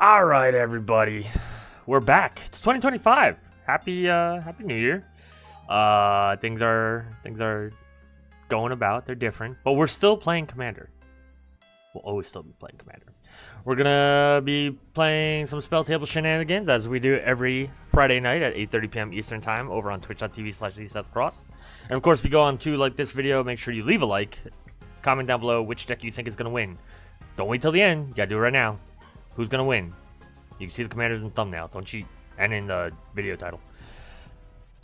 All right, everybody, we're back. It's 2025. Happy New Year. Things are going about. They're different, but we're still playing Commander. We'll always still be playing Commander. We're gonna be playing some Spelltable ShEnAnIgAnS as we do every Friday night at 8:30 p.m. Eastern Time over on twitch.tv/Seth Cross. And of course, if you go on to like this video, make sure you leave a like, comment down below which deck you think is gonna win. Don't wait till the end. You gotta do it right now. Who's gonna win? You can see the commanders in the thumbnail. Don't cheat. And in the video title.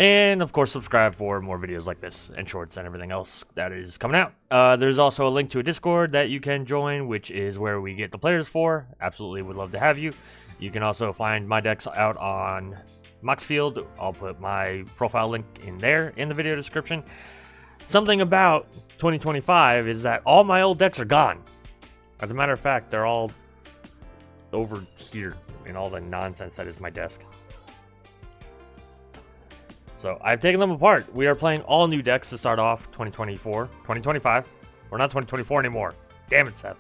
And of course, subscribe for more videos like this and shorts and everything else that is coming out. There's also a link to a Discord that you can join, which is where we get the players for. Absolutely would love to have you. You can also find my decks out on Moxfield. I'll put my profile link in there in the video description. Something about 2025 is that all my old decks are gone. As a matter of fact, they're all over here in all the nonsense that is my desk. So I've taken them apart. We are playing all new decks to start off 2025. We're not 2024 anymore. Damn it, Seth.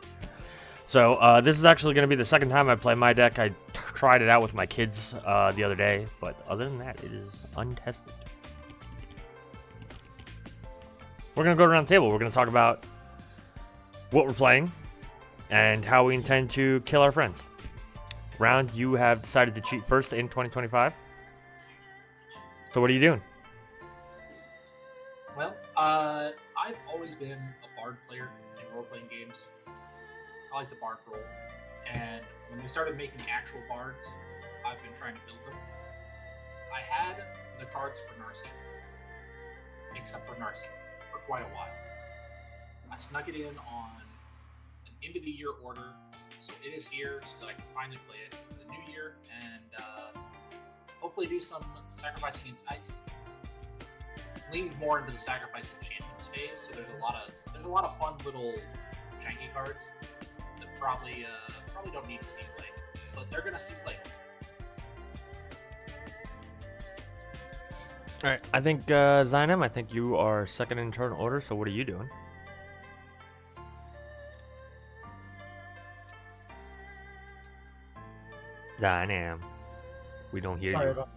So this is actually going to be the second time I play my deck. I tried it out with my kids the other day, but other than that, it is untested. We're going to go around the table. We're going to talk about what we're playing and how we intend to kill our friends. Round, you have decided to cheat first in 2025. So what are you doing? Well, I've always been a bard player in role-playing games. I like the bard role. And when we started making actual bards, I've been trying to build them. I had the cards for Narci, except for Narci, for quite a while. I snuck it in on an end-of-the-year order, so it is here so that I can finally play it for the new year and hopefully do some sacrificing. I leaned more into the sacrifice enchantments phase, so there's a lot of fun little janky cards that probably don't need to see play, but they're gonna see play. All right, I think Xynam, I think you are second in turn order. So what are you doing? Xynam, we don't hear Sorry you. about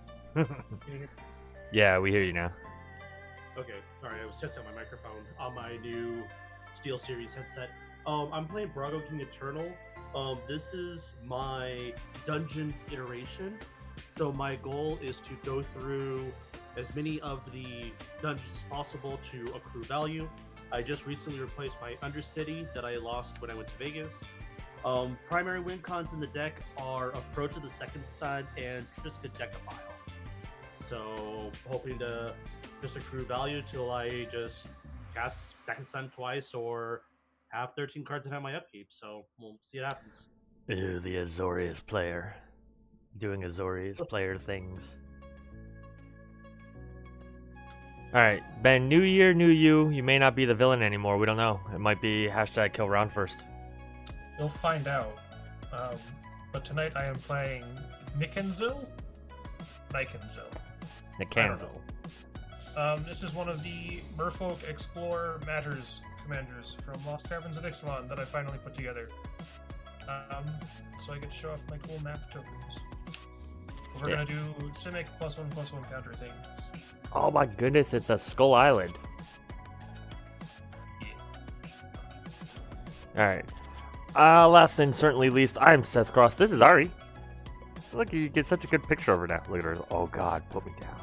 Yeah, we hear you now. Okay, sorry, I was testing my microphone on my new Steel Series headset. I'm playing Brago King Eternal. This is my Dungeons iteration. So my goal is to go through as many of the dungeons as possible to accrue value. I just recently replaced my Undercity that I lost when I went to Vegas. Primary win cons in the deck are Approach of the Second Sun and Triska Decafile. So hoping to just accrue value till I just cast Second Sun twice or have 13 cards and have my upkeep. So we'll see what happens. Ew, the Azorius player. Doing Azorius player things. Alright, Ben, new year, new you. You may not be the villain anymore. We don't know. It might be hashtag kill round first. You'll find out. But tonight I am playing Nicanzil. Nicanzil. This is one of the Merfolk Explore Matters commanders from Lost Caverns of Ixalan that I finally put together. So I get to show off my cool map tokens. We're gonna do Simic +1/+1 counter things. Oh my goodness, it's a Skull Island. Alright. Last and certainly least, I'm Seth Cross. This is Ari. Look, you get such a good picture over now. Look at her. Oh god, put me down.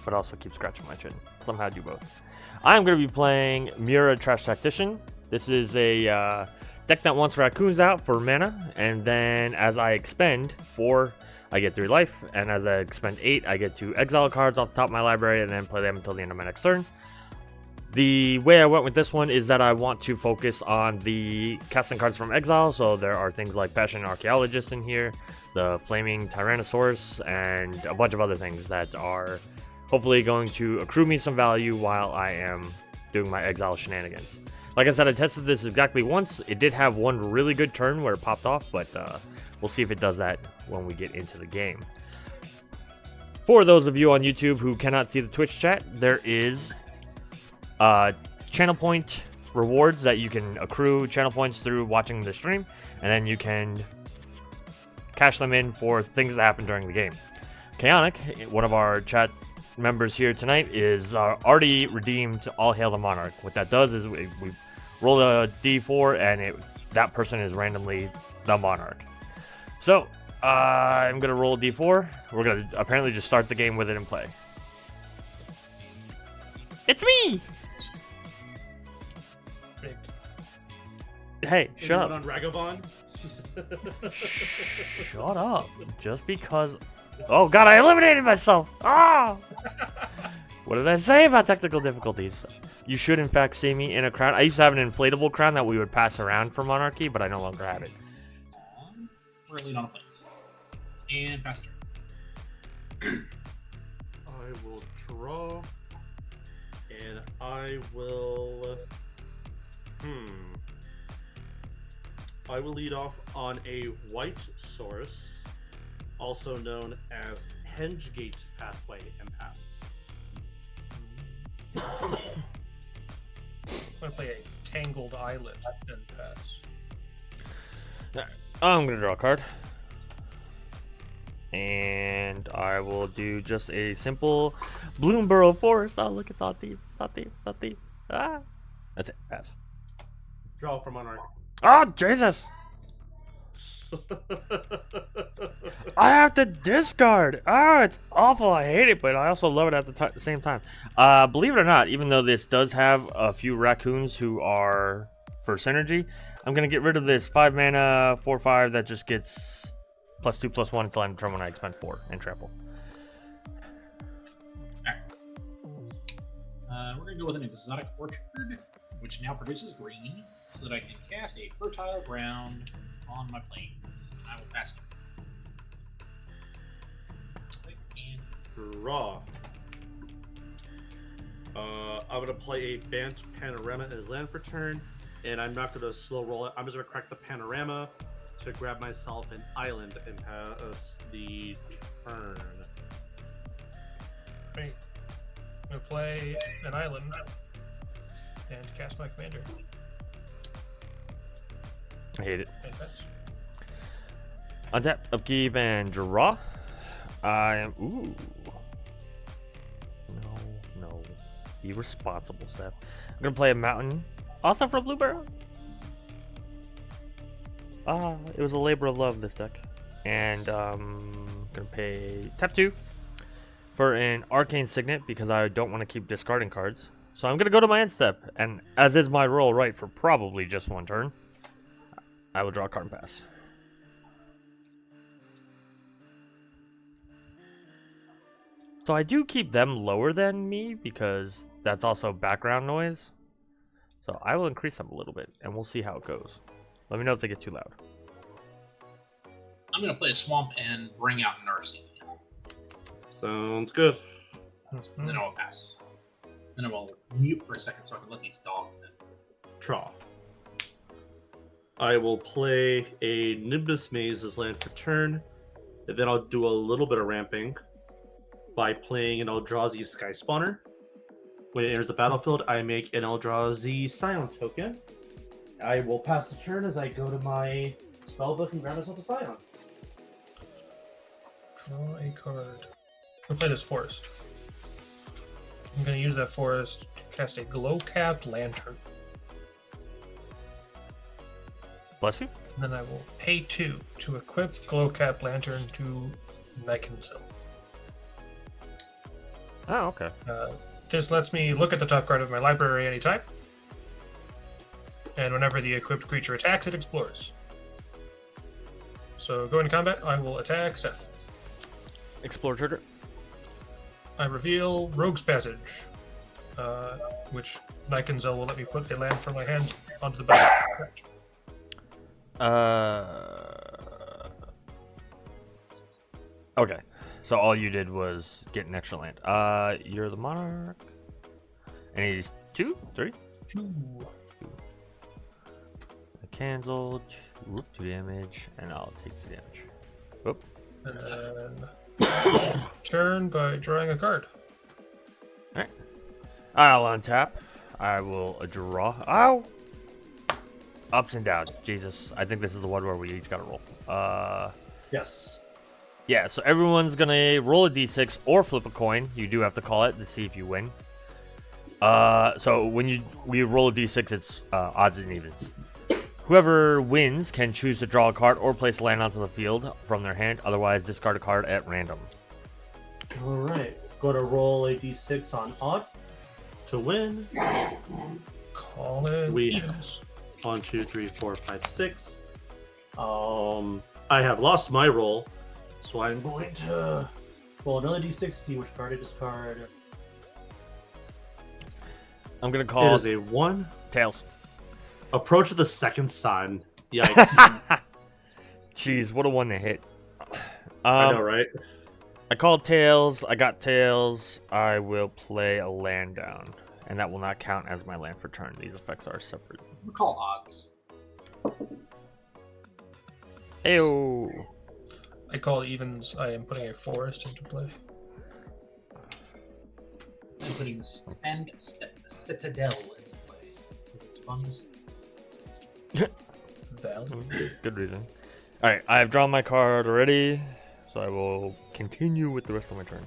But also keep scratching my chin. Somehow do both. I'm going to be playing Muerra Trash Tactician. This is a deck that wants raccoons out for mana, and then as I expend 4, I get 3 life, and as I expend 8, I get to exile cards off the top of my library and then play them until the end of my next turn. The way I went with this one is that I want to focus on the casting cards from exile, so there are things like Passionate Archaeologist in here, the Flaming Tyrannosaurus, and a bunch of other things that are hopefully going to accrue me some value while I am doing my exile shenanigans. Like I said, I tested this exactly once. It did have one really good turn where it popped off, but we'll see if it does that when we get into the game. For those of you on YouTube who cannot see the Twitch chat, there is channel point rewards that you can accrue channel points through watching the stream, and then you can cash them in for things that happen during the game. Chaotic, one of our chat members here tonight, is already redeemed All Hail the Monarch. What that does is we roll a d4 and that person is randomly the Monarch. So I'm gonna roll a d4. We're gonna apparently just start the game with it in play. It's me. Rigged. Hey, shut up. On Ragavan? Shut up. Just because. Oh god, I eliminated myself! Ah! What did I say about technical difficulties? You should in fact see me in a crown. I used to have an inflatable crown that we would pass around for Monarchy, but I no longer have it. We're lead on a place. And pass turn. I will draw. And I will... I will lead off on a white source, also known as Hengegate Pathway Impasse. I'm gonna play a Tangled Island and pass. I'm gonna draw a card. And I will do just a simple Bloomborough Forest. Oh, look at that thief. Ah! That's it. Pass. Draw from Monarch. Oh, Jesus! I have to discard! Oh, it's awful. I hate it, but I also love it at the same time. Believe it or not, even though this does have a few raccoons who are for synergy, I'm going to get rid of this 5 mana 4/5 that just gets +2/+1 until end of turn when I expend 4 and trample. We're going to go with an exotic orchard, which now produces green, so that I can cast a fertile ground on my plains, and I will pass it. And Draw. I'm going to play a Bant Panorama as land for turn, and I'm not going to slow roll it. I'm just going to crack the Panorama to grab myself an island and pass the turn. Great. I'm gonna play an island and cast my commander. I hate it. And pass. Untap, upkeep, and draw. I am. Ooh. No. Be responsible, Seth. I'm gonna play a mountain. Also for a Blueberry. It was a labor of love, this deck. And gonna pay tap 2 for an Arcane Signet because I don't want to keep discarding cards. So I'm gonna go to my end step, and as is my role, right, for probably just one turn, I will draw a card and pass. So I do keep them lower than me because that's also background noise. So I will increase them a little bit, and we'll see how it goes. Let me know if they get too loud. I'm going to play a swamp and bring out Narci. Sounds good. And then I'll pass. Then I will mute for a second so I can let these dogs in. Draw. I will play a Nimbus Maze as land for turn, and then I'll do a little bit of ramping by playing an Eldrazi Sky Spawner. When it enters the battlefield, I make an Eldrazi Scion token. I will pass the turn as I go to my spellbook and grab myself a Scion. Draw a card. I'm gonna play this forest. I'm gonna use that forest to cast a glow-capped lantern. Bless you. And then I will pay 2 to equip glow-capped lantern to Nicanzil. Oh, okay. This lets me look at the top card of my library anytime. And whenever the equipped creature attacks, it explores. So going to combat, I will attack Seth. Explore trigger. I reveal Rogue's Passage, which Nicanzil will let me put a land from my hand onto the battlefield. Okay. So all you did was get an extra land. You're the monarch. And he's 2? 3? 2. Cancel. 2 damage, and I'll take 2 damage. Whoop. And then turn by drawing a card. Alright. I'll untap. I will draw. Ow! Ups and downs. Jesus. I think this is the one where we each gotta roll. Yes. Yeah, so everyone's gonna roll a d6 or flip a coin. You do have to call it to see if you win. So when we roll a d6, it's odds and evens. Whoever wins can choose to draw a card or place a land onto the field from their hand. Otherwise, discard a card at random. All right. Going to roll a d6 on odd to win. Call it evens. 1, 2, 3, 4, 5, 6. I have lost my roll, so I'm going to roll another d6 to see which card I discard. I'm gonna call It is a 1. Tails. Approach of the second sun. Yikes. Jeez, what a one to hit. I know, right? I called Tails. I got Tails. I will play a land down, and that will not count as my land for turn. These effects are separate. We call odds. Ayo. I call evens. I am putting a forest into play. I'm putting Send Citadel into play. This is fun to see. Good reason. Alright, I have drawn my card already, so I will continue with the rest of my turn.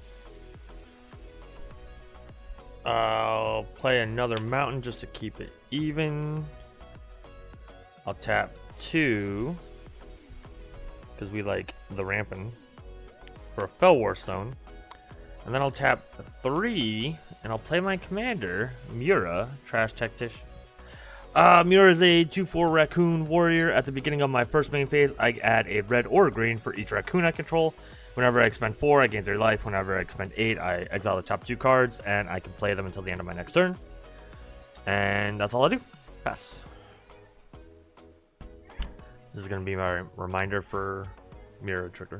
I'll play another mountain just to keep it even. I'll tap 2, because we like the ramping, for a Fell War Stone. And then I'll tap 3, and I'll play my commander, Muerra, Trash Tactician. Muerra is a 2/4 raccoon warrior. At the beginning of my first main phase, I add a red or a green for each raccoon I control. Whenever I expend 4, I gain 3 life. Whenever I expend 8, I exile the top 2 cards, and I can play them until the end of my next turn. And that's all I do. Pass. This is going to be my reminder for Muerra trigger.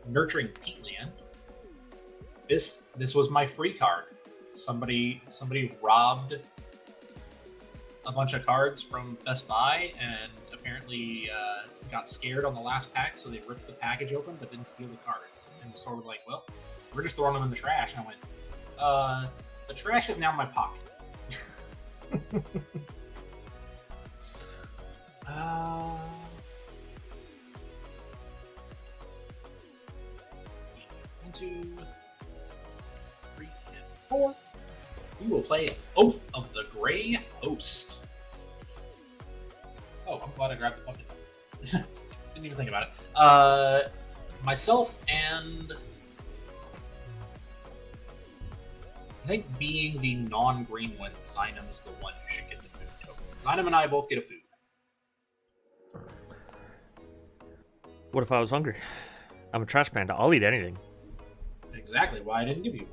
Nurturing Peatland. This was my free card. Somebody robbed a bunch of cards from Best Buy and apparently got scared on the last pack, so they ripped the package open but didn't steal the cards. And the store was like, "Well, we're just throwing them in the trash." And I went, "The trash is now in my pocket." One, 2, 3, and 4. We will play Oath of the Grey Host. Oh, I'm glad I grabbed the bucket. Didn't even think about it. Myself and I think being the non-green one, Xynam is the one who should get the food token. Xynam and I both get a food. What if I was hungry? I'm a trash panda. I'll eat anything. Exactly why I didn't give you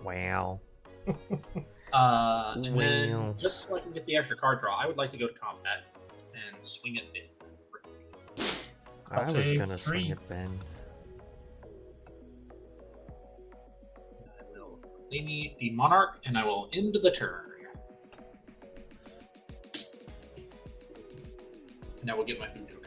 one. Wow. And then, just so I can get the extra card draw, I would like to go to combat and swing at Ben for 3. I was gonna swing at Ben. I will claim the Monarch, and I will end the turn. And I will get my food token.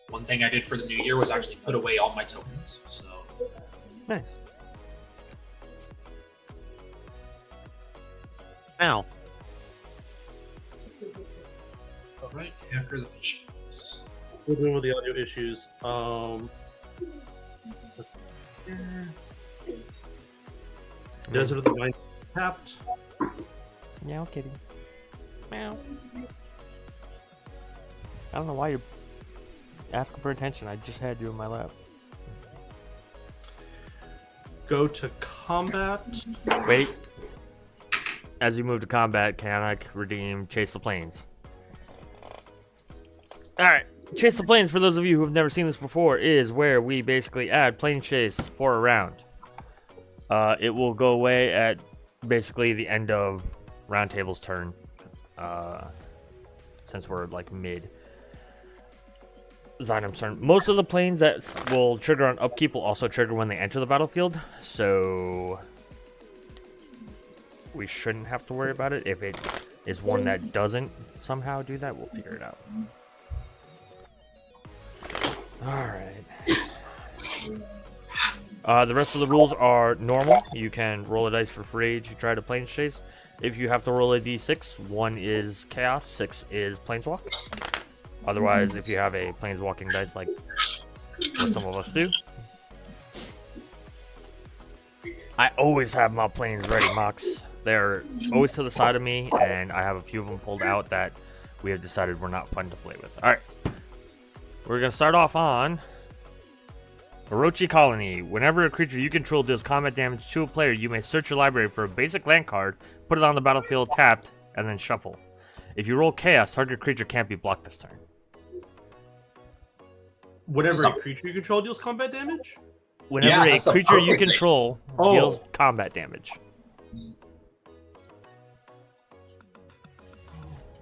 One thing I did for the new year was actually put away all my tokens, so... Nice. Ow. Alright, after the fishes. We're dealing with the audio issues. Desert of the Mind tapped. Meow kitty. Meow. I don't know why you're asking for attention. I just had you in my lap. Go to combat. Wait. As you move to combat, can I redeem Chase the Plains? Alright. Chase the Plains, for those of you who have never seen this before, is where we basically add Plain Chase for a round. It will go away at basically the end of Roundtable's turn. Since we're like mid Xynam's turn. Most of the planes that will trigger on upkeep will also trigger when they enter the battlefield, so we shouldn't have to worry about it. If it is one that doesn't somehow do that. We'll figure it out. Alright. The rest of the rules are normal. You can roll a dice for free to try to planes chase. If you have to roll a d6, 1 is chaos, 6 is planeswalk. Otherwise, if you have a planeswalking dice like what some of us do, I always have my planes ready, Mox. They're always to the side of me, and I have a few of them pulled out that we have decided were not fun to play with. Alright. We're going to start off on Orochi Colony. Whenever a creature you control deals combat damage to a player, you may search your library for a basic land card, put it on the battlefield tapped, and then shuffle. If you roll chaos, target creature can't be blocked this turn. Whenever a creature you control deals combat damage? Whenever a creature you control deals combat damage.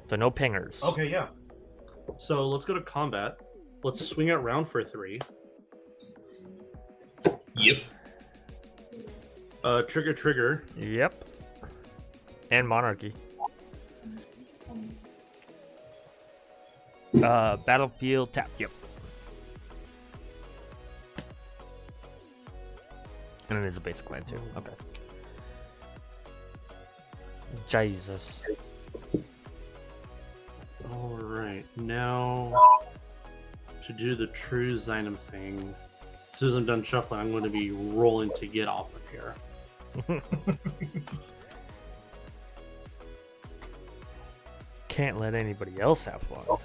So no pingers. Okay, yeah. So let's go to combat. Let's swing it round for 3. Yep. Trigger. Yep. And monarchy. Battlefield tap. Yep. And it is a basic land too. Okay. Jesus. Alright, now to do the true Xynam thing. As soon as I'm done shuffling, I'm going to be rolling to get off of here. Can't let anybody else have fun. Of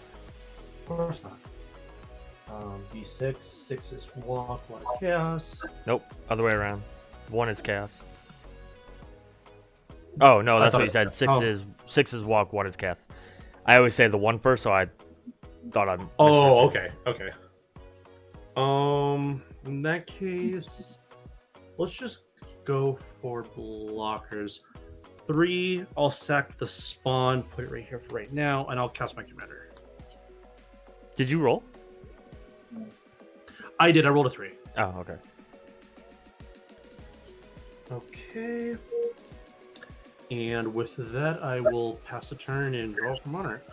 course not. D6, 6 is walk, 1 is chaos. Nope, other way around. 1 is chaos. Oh no, that's what he said. 6 is walk, 1 is chaos. I always say the 1 first, so I thought I'm. Oh, okay. In that case, let's just go for blockers. 3, I'll sack the spawn, put it right here for right now, and I'll cast my commander. Did you roll? I did. I rolled a 3. Oh, okay. Okay. And with that, I will pass the turn and draw for Monarch.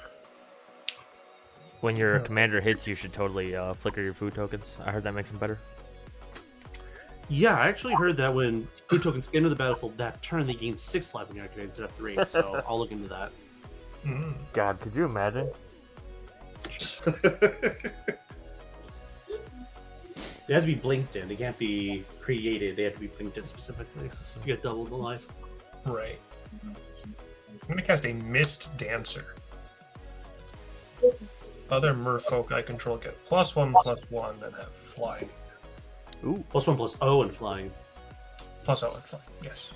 When your commander hits, you should totally flicker your food tokens. I heard that makes them better. Yeah, I actually heard that when food tokens enter the battlefield that turn, they gain 6 life when you activate instead of 3. So I'll look into that. God, could you imagine? They have to be blinked in. They can't be created. They have to be blinked in specifically. You get double the life. Right. I'm going to cast a Mist Dancer. Other merfolk I control get +1/+1, then have flying. Ooh. +1/+0 and flying. +0 and flying, yes.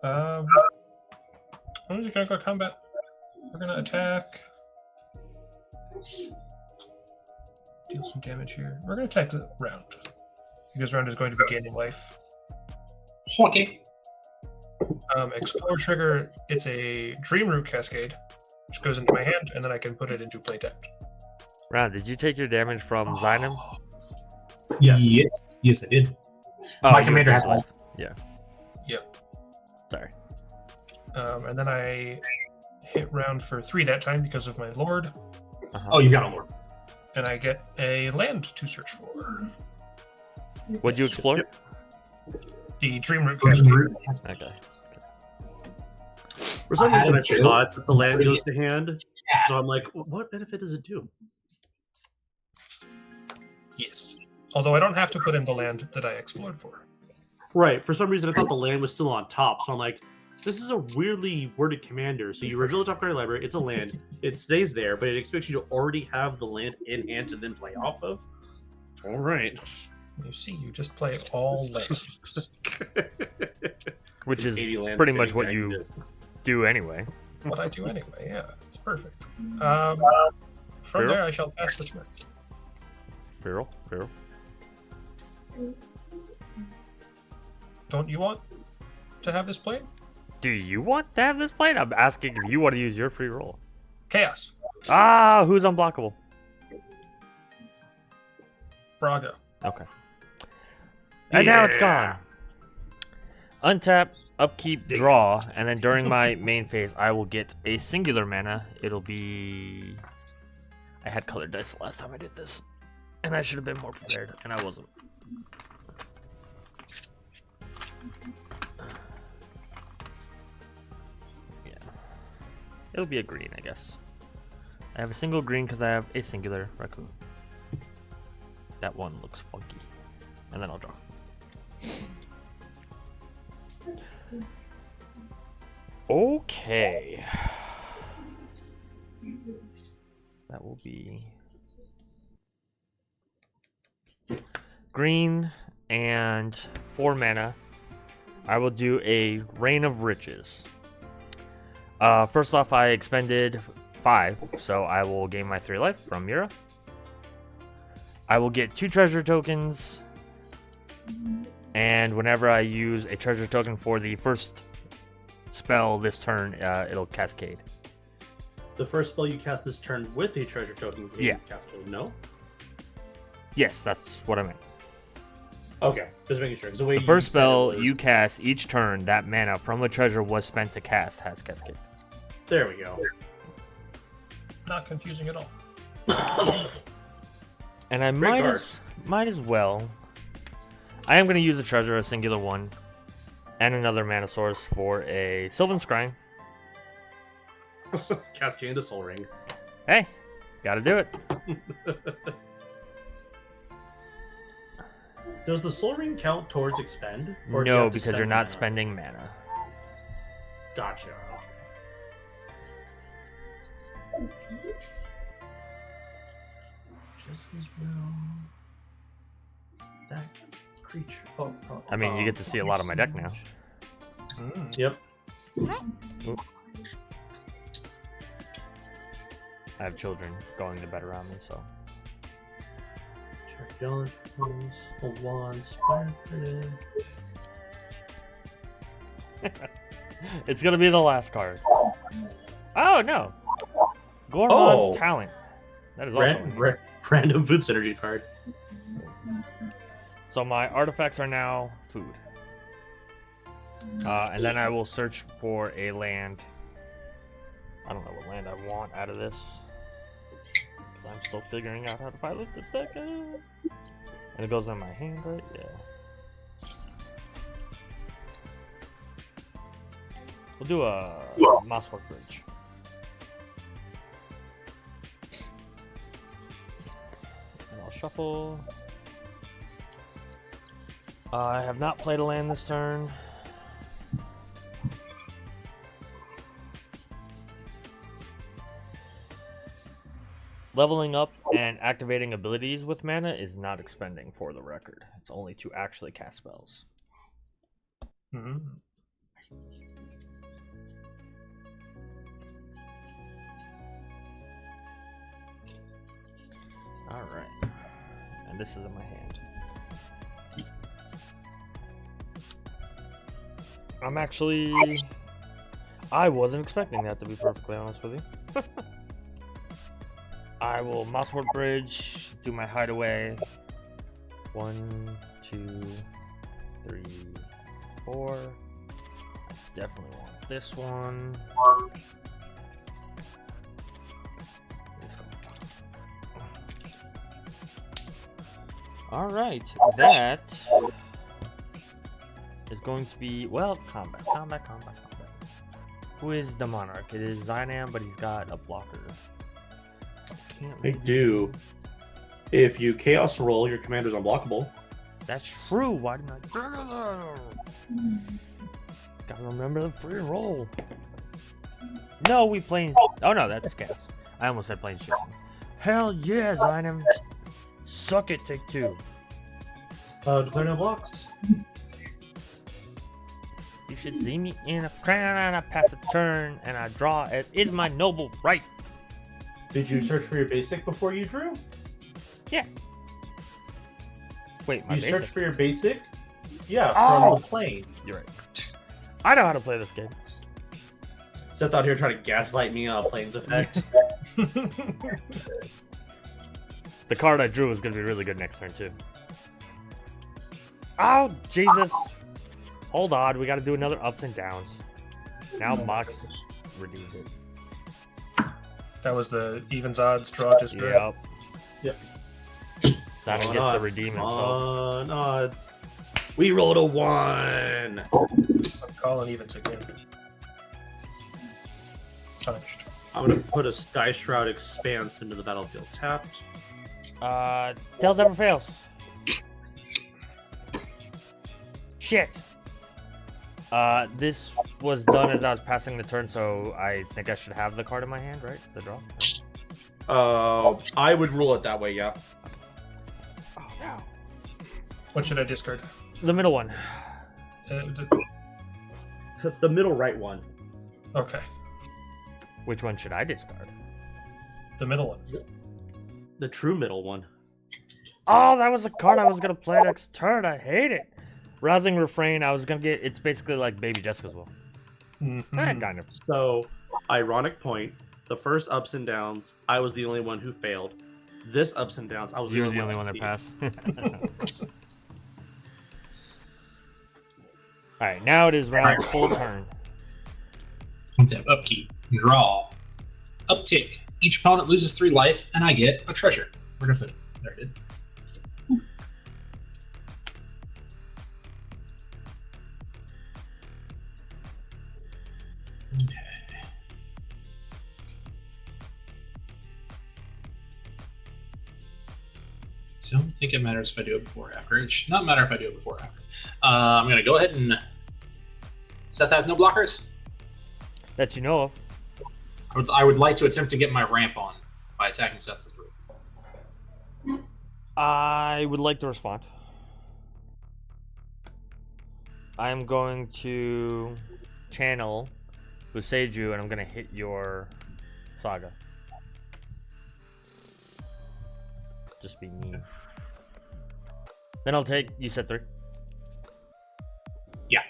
I'm just going to go combat. We're going to attack. Deal some damage here. We're going to attack the round. Because round is going to be gaining life. Okay. Explore trigger, it's a Dream Root Cascade, which goes into my hand, and then I can put it into play tapped. Round, did you take your damage from Xynam? Yes, I did. Oh, My commander has life. Yeah. Yep. Sorry. And then I hit round for 3 that time because of my Lord. Oh, you got a Lord. And I get a land to search for. What'd you explore? Yep. The Dream Root Cascade. Okay. For some reason, I forgot that the land goes to hand. So I'm like, what benefit does it do? Yes. Although I don't have to put in the land that I explored for. Right. For some reason, I thought the land was still on top. So I'm like, this is a weirdly worded commander. So you reveal the top card of your library. It's a land. It stays there, but it expects you to already have the land in hand to then play off of. All right. You see, you just play all lands. Which is pretty much what you do anyway. What I do anyway, yeah. It's perfect. From there, I shall pass the turn. Feral. Don't you want to have this played? Do you want to have this played? I'm asking if you want to use your free roll. Chaos. Ah, who's unblockable? Brago. Okay. And now it's gone. Untap, upkeep, draw, and then during my main phase, I will get a singular mana. It'll be... I had colored dice the last time I did this, and I should have been more prepared, and I wasn't. Yeah. It'll be a green, I guess. I have a single green because I have a singular raccoon. That one looks funky. And then I'll draw. Okay. That will be green and 4 mana. I will do a Rain of Riches. First off, I expended 5, so I will gain my 3 life from Muerra. I will get 2 treasure tokens, and whenever I use a treasure token for the first spell this turn, it'll cascade. The first spell you cast this turn with a treasure token gains cascade, no? Yes, that's what I meant. Okay, just making sure. The first spell you cast each turn, that mana from the treasure was spent to cast has cascade. There we go. Not confusing at all. And I might as well. I am going to use a treasure, a singular one, and another mana source for a Sylvan Scrying. Cascade into Soul Ring. Hey, gotta do it. Does the Soul Ring count towards expend? Or do you No, have to because spend you're not mana? spending mana. Gotcha. Just as well. That creature. I mean, you get to see a lot of my deck now. Yep. Oop. I have children going to bed around me, so. Chargant, a wand, It's gonna be the last card. Oh no! Gormon's Talent. That is also random food synergy card. So my artifacts are now food. And then I will search for a land. I don't know what land I want out of this. Because I'm still figuring out how to pilot this deck. And it goes on my hand, right? Yeah. We'll do a Mosswork Bridge. And I'll shuffle. I have not played a land this turn. Leveling up and activating abilities with mana is not expending, for the record. It's only to actually cast spells. Mm-hmm. Alright. And this is in my hand. I'm actually... I wasn't expecting that, to be perfectly honest with you. I will Mosswork Bridge, do my hideaway. 1, 2, 3, 4. I definitely want this one. Alright, that is going to be, well, combat. Who is the Monarch? It is Xynam, but he's got a blocker. They do. If you Chaos roll, your commander's unblockable. That's true. Why didn't I? Gotta remember the free roll. No, we playing. Oh no, that's Chaos. I almost said playing shit. Hell yeah, Xynam. Suck it, take 2. Declare no blocks. You should see me in a crown and I pass a turn and I draw. It is my noble right. Did you search for your basic before you drew? Yeah. Wait, my you basic? searched for your basic? Yeah, Oh! from the plane. You're right. I know how to play this game. Seth out here trying to gaslight me on a planes effect. The card I drew is going to be really good next turn, too. Oh, Jesus. Hold on, we gotta do another ups and downs. Now Mox redeemed it. That was the evens odds draw discard. Yep. Yep. Simon gets to redeem himself. On odds. We rolled a 1. I'm calling evens again. Punished. I'm gonna put a Sky Shroud Expanse into the battlefield tapped. Tails never fails. Shit. This was done as I was passing the turn, so I think I should have the card in my hand, right? The draw? I would rule it that way, yeah. Oh, no. What should I discard? The middle one. It's the middle right one. Okay. Which one should I discard? The middle one. The true middle one. Oh, that was the card I was gonna play next turn. I hate it. Rousing Refrain, I was gonna get... It's basically like Baby Jessica's Will. Mm-hmm. Kind of. So, ironic point. The first ups and downs, I was the only one who failed. This ups and downs, I was You were the the only only one that succeeded. passed. Alright, now it is Round's full turn. Untap, upkeep, draw, uptick. Each opponent loses 3 life, and I get a treasure. Where did it? There it is. Okay. So I don't think it matters if I do it before or after. It should not matter if I do it before or after. I'm going to go ahead and... Seth has no blockers? That you know of. I would like to attempt to get my ramp on by attacking Seth for 3. I would like to respond. I am going to channel Useju, and I'm going to hit your Saga. Just be mean. Then I'll take... You said 3? Yeah.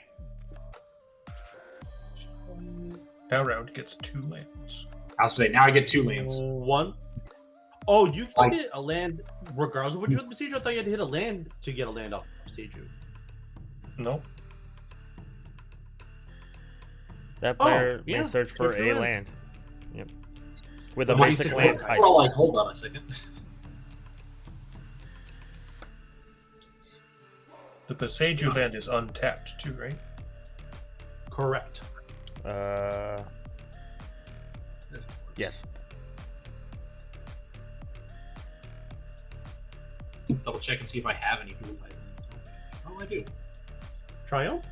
Now Round gets 2 lands. I was going to say, now I get 2 lands. 1. Oh, you can get a land regardless of what you hit Besiege. I thought you had to hit a land to get a land off Besiege. No. That player yeah, may search for search for a lands. land. Yep. With a My- basic land type. Well, like, hold on a second. The Beseju land is untapped too, right? Correct. Yes. Double check and see if I have any blue type lands. Oh, I do. Triumph?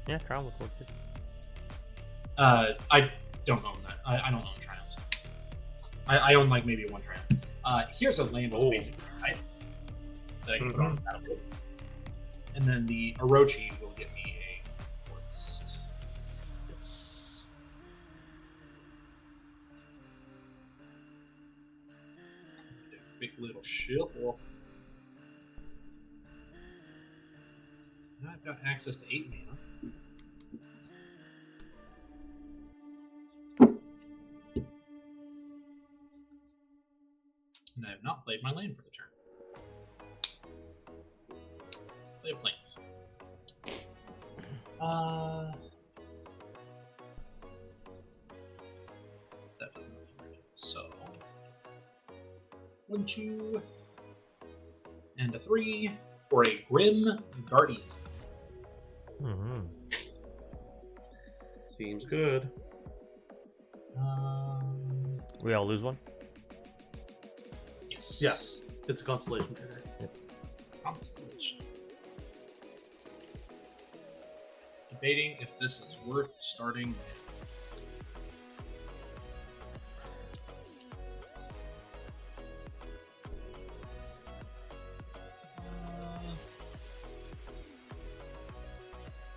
Yeah, Crown would work. I don't own that. I don't own Triumphs. I own like maybe 1 Triumph. Here's a land with a basic type that I can put on the battlefield. And then the Orochi will give me a forest. Big little shuffle. Now I've got access to 8 mana. And I have not played my lane for the turn. Play planes. That does nothing right. So 1, 2, and a 3 for a Grim Guardian. Mm-hmm. Seems good. We all lose 1? Yes. Yeah. It's a constellation trigger. Constellation. Debating if this is worth starting.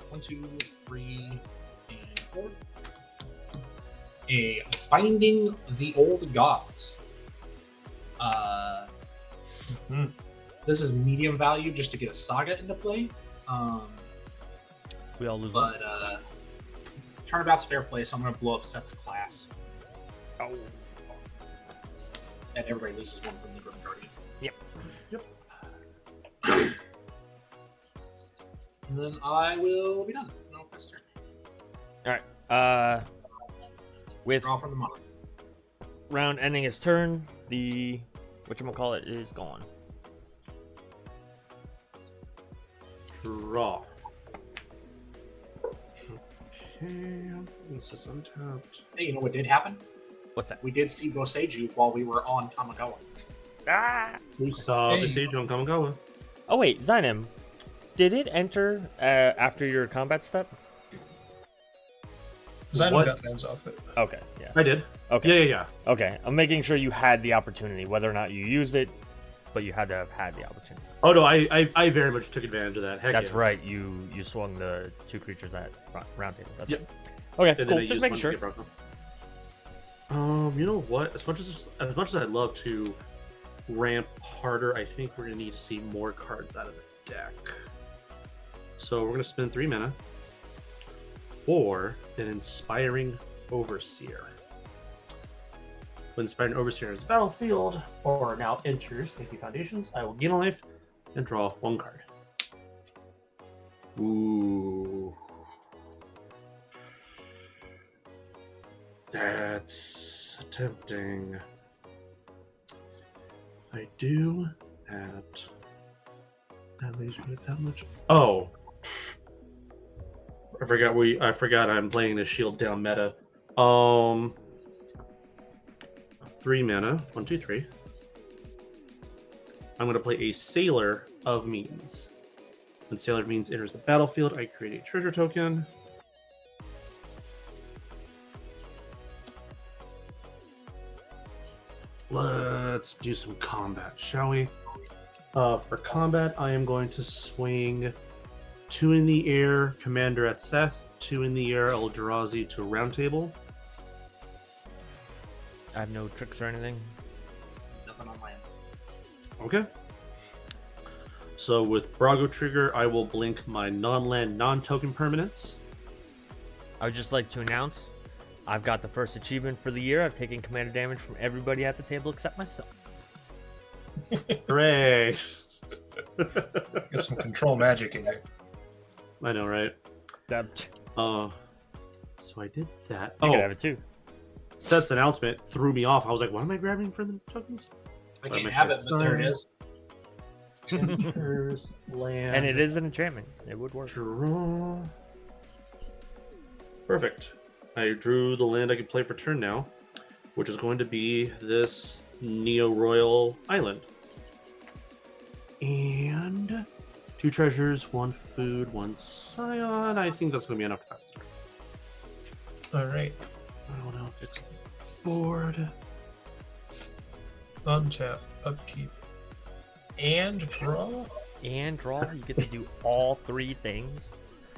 One, 2, 3, and 4. A Binding the Old Gods. This is medium value just to get a saga into play. We all lose 1. But turnabout's fair play, so I'm going to blow up Seth's class. Oh. And everybody loses 1 from the Grim Guardian. Yep. Yep. And then I will be done. No, that's turn. All right. With Draw from the model. round ending its turn, the whatchamacallit is gone. Draw. Okay, this is untapped. Hey, you know what did happen? What's that? We did see Boseiju while we were on Kamigawa. Ah! We saw Hey. the stage on Kamigawa. Oh wait, Xynam, did it enter after your combat step? Xynam What? got lands off it. Okay, yeah. I did. Okay. Yeah. Okay, I'm making sure you had the opportunity, whether or not you used it, but you had to have had the opportunity. Oh no, I very much took advantage of that. Heck That's yes. right. You swung the 2 creatures at Roundtable. That's Yep. right. Okay, And then cool. I Just used making one sure. to get Brago. You know what? As much as I'd love to ramp harder, I think we're gonna need to see more cards out of the deck. So we're gonna spend 3 mana for an Inspiring Overseer. When Inspiring Overseer enters the battlefield or now enters AP Foundations, I will gain a life and draw 1 card. Ooh. That's tempting. I do at least with that much. Oh, I forgot I'm playing the shield down meta. 3 mana, 1, 2, 3. I'm gonna play a Sailor of Means. When Sailor of Means enters the battlefield, I create a treasure token. Let's do some combat, shall we? For combat, I am going to swing 2 in the air, Commander at Seth, 2 in the air, Eldrazi to Roundtable. I have no tricks or anything. Nothing on my end. Okay. So with Brago trigger, I will blink my non-land, non-token permanents. I would just like to announce, I've got the first achievement for the year. I've taken commander damage from everybody at the table except myself. Hooray! Get some control magic in here. I know, right? That, So I did that. you could have it too. Seth's announcement threw me off. I was like, what am I grabbing for the tokens? I Let can't me have it, try but there it sign. is. Enters land. And it is an enchantment. It would work. Draw. Perfect. I drew the land I could play for turn now, which is going to be this Neo Royal Island. And 2 treasures, 1 food, 1 scion. I think that's going to be enough to pass through. Alright. I will now fix the board. Untap, upkeep, and draw. And draw, you get to do all 3 things.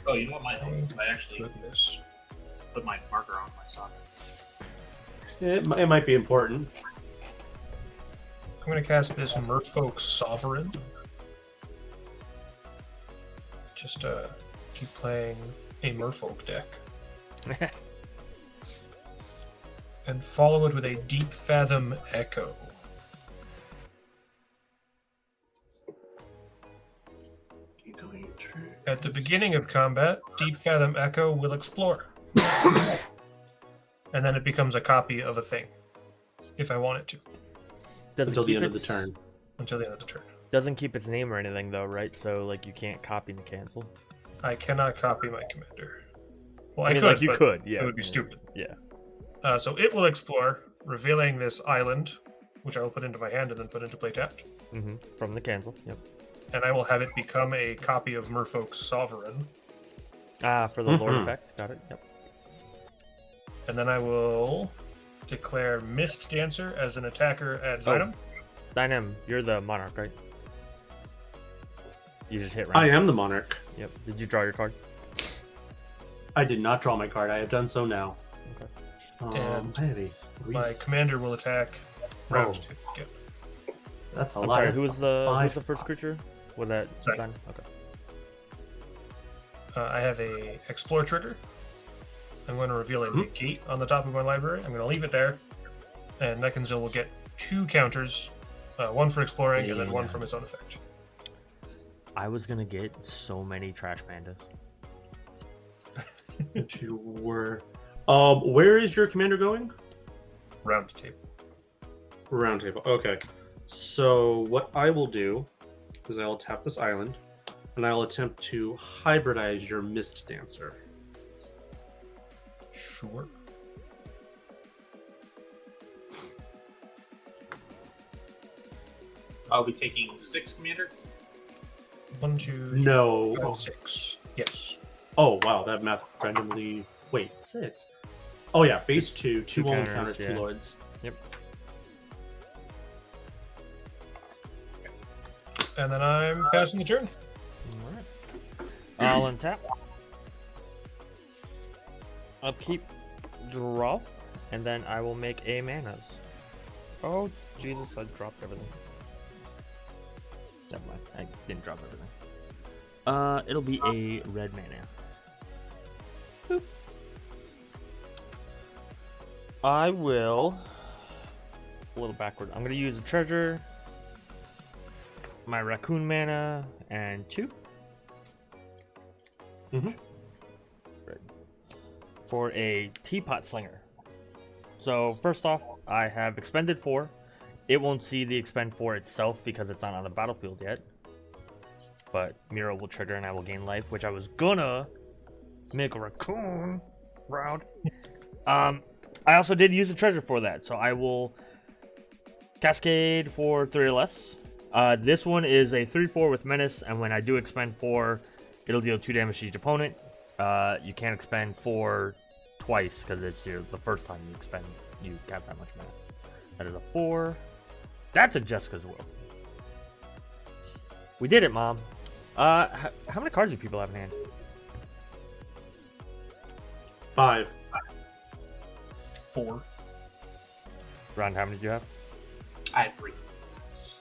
Oh, you know what might help? I actually Goodness. put my marker on my socket. It might be important. I'm going to cast this Merfolk Sovereign. Just keep playing a Merfolk deck. And follow it with a Deep Fathom Echo. At the beginning of combat, Deep Fathom Echo will explore. And then it becomes a copy of a thing, if I want it to, Doesn't Until the keep end of the its- turn. until the end of the turn. Doesn't keep its name or anything though, right? So like you can't copy and cancel. I cannot copy my commander. Well, I mean, could, like you but could, yeah. it would be stupid. Yeah. So it will explore, revealing this island, which I will put into my hand and then put into play tapped. From the cancel. Yep. And I will have it become a copy of Merfolk Sovereign. Ah, for the lord effect. Got it. Yep. And then I will declare Mist Dancer as an attacker at Xynam. Xynam, you're the monarch, right? You just hit I round. am the Monarch. Yep. Did you draw your card? I did not draw my card. I have done so now. Okay. And I have a 3. My commander will attack round 2. Yep. That's a I'm lot. sorry. That's Who was the 5. first creature? Was that Sorry. Xynam? Okay. I have a Explore trigger. I'm going to reveal a gate on the top of my library. I'm going to leave it there. And Nicanzil will get 2 counters. 1 for exploring and then 1 from his own effect. I was gonna get so many trash pandas. That you were. Where is your commander going? Roundtable. Roundtable. Okay. So what I will do is I will tap this island, and I will attempt to hybridize your Mist Dancer. Sure. I'll be taking 6, Commander. 1, 2, No. 5, 6. Yes. Oh wow, that math randomly. Wait, 6. Oh yeah, base 2, 2 only counters, counters, 2 yeah. lords. Yep. And then I'm passing the turn. Alright. I'll untap. Upkeep, draw, and then I will make a manas. Oh, Jesus, I dropped everything. Never mind, I didn't drop everything. It'll be a red mana. Boop. I will... A little backward. I'm gonna use a treasure, my raccoon mana, and 2. For a teapot slinger. So first off, I have expended 4. It won't see the expend 4 itself because it's not on the battlefield yet. But Muerra will trigger and I will gain life, which I was gonna make a raccoon round. I also did use a treasure for that, so I will cascade for 3 or less. This one is a 3/4 with menace, and when I do expend 4, it'll deal 2 damage to each opponent. You can't expend 4 twice because it's the first time you expend, you have that much mana. That is a 4. That's a Jessica's Will. We did it, Mom. How many cards do people have in hand? 5. 4. Ron, how many did you have? I had 3.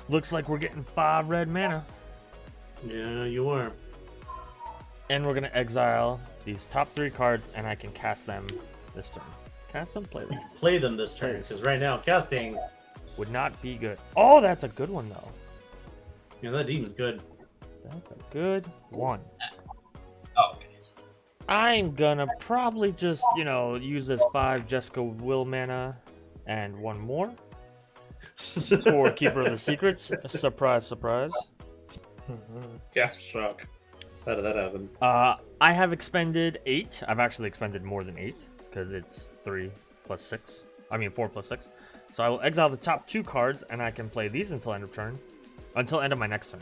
Looks like we're getting 5 red mana. Yeah, you are. And we're gonna exile these top 3 cards, and I can cast them this turn. Cast them, play them. Play them this turn, because right now casting. Would not be good. Oh, that's a good one though. Yeah, that demon's good. That's a good one. Oh, okay. I'm gonna probably just, use this 5 Jessica Will mana and 1 more for Keeper of the Secrets. Surprise, surprise. Gasp shock. How did that happen? I have expended 8. I've actually expended more than 8 because it's 3 plus 6. I mean 4 plus 6. So I will exile the top 2 cards, and I can play these until end of turn, until end of my next turn.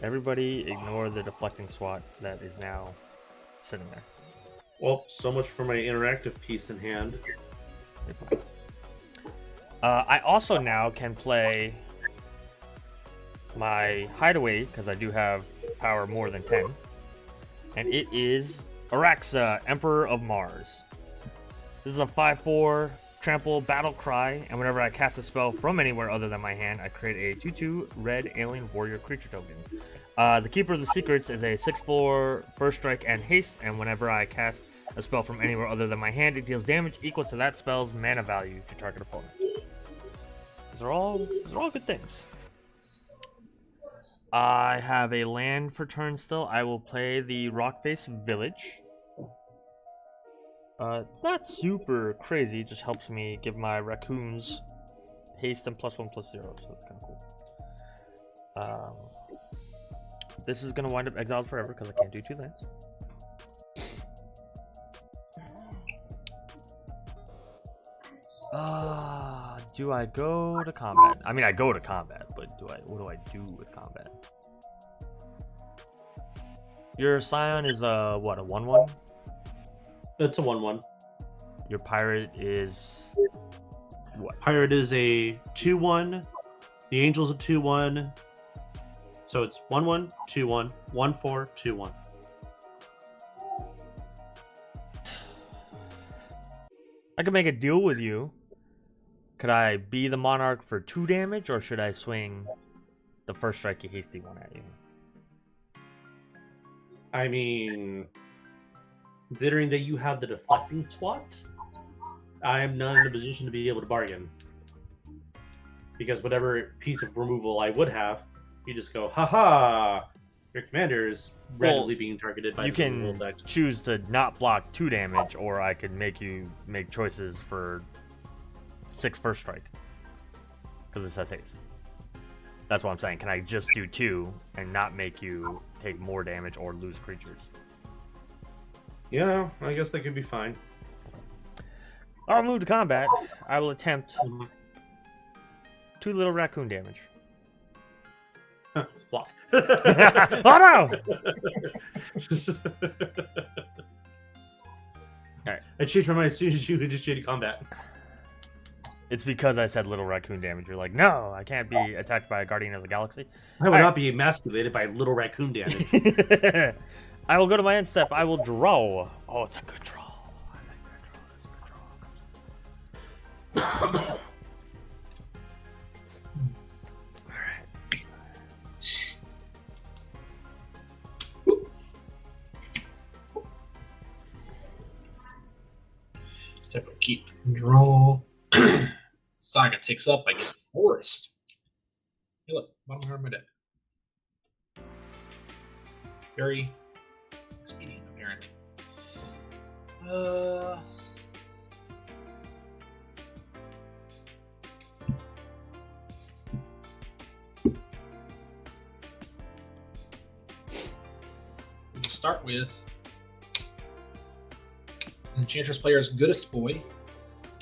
Everybody ignore the deflecting SWAT that is now sitting there. Well, so much for my interactive piece in hand. I also now can play my hideaway, because I do have power more than 10. And it is Araxa, Emperor of Mars. This is a 5/4 trample battle cry, and whenever I cast a spell from anywhere other than my hand, I create a 2/2 red alien warrior creature token. The Keeper of the Secrets is a 6/4 first strike and haste, and whenever I cast a spell from anywhere other than my hand, it deals damage equal to that spell's mana value to target opponent. These are all good things. I have a land for turn still. I will play the Rockface Village. Not super crazy, it just helps me give my raccoons haste and +1/+0, so that's kind of cool. This is going to wind up exiled forever because I can't do 2 lands. Do I go to combat? I mean, I go to combat, but what do I do with combat? Your Scion is a 1/1? It's a 1/1. Your pirate is what? Pirate is a 2/1. The Angel's a 2/1. So it's 1/1, 2/1, 1/4, 2/1. I can make a deal with you. Could I be the Monarch for 2 damage, or should I swing the first strikey hasty one at you? I mean, considering that you have the deflecting SWAT, I am not in a position to be able to bargain. Because whatever piece of removal I would have You just go, haha, your commander is randomly being targeted by You his own rule can deck. choose to not block 2 damage, or I could make you make choices for 6 first strike. Because it says haste. That's what I'm saying. Can I just do 2 and not make you take more damage or lose creatures? Yeah, I guess that could be fine. I'll move to combat. I will attempt 2 little raccoon damage. Block. Oh no! Alright. I changed my mind as soon as you initiated combat. It's because I said little raccoon damage. You're like, no, I can't be attacked by a Guardian of the Galaxy. I will not be emasculated by little raccoon damage. I will go to my end step. I will draw. Oh, it's a good draw. I like that draw. Alright. Keep draw. Saga takes up. I get Forest. Hey, look, bottom half of my deck. Very expedient, apparently. We'll start with Enchantress player's goodest boy,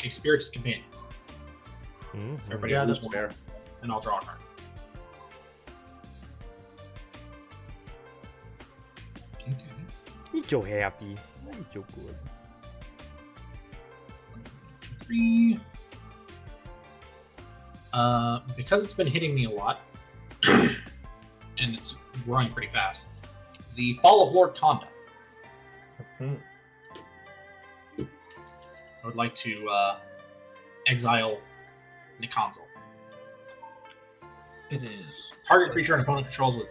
a Spirited Companion. Everybody Yeah, lose that's one, fair. and I'll draw a card. Okay. He's so happy. He's so good. 2, 3. Because it's been hitting me a lot, and it's growing pretty fast, the Fall of Lord Conda. I would like to exile Nicanzil. It is. Target creature an opponent controls with...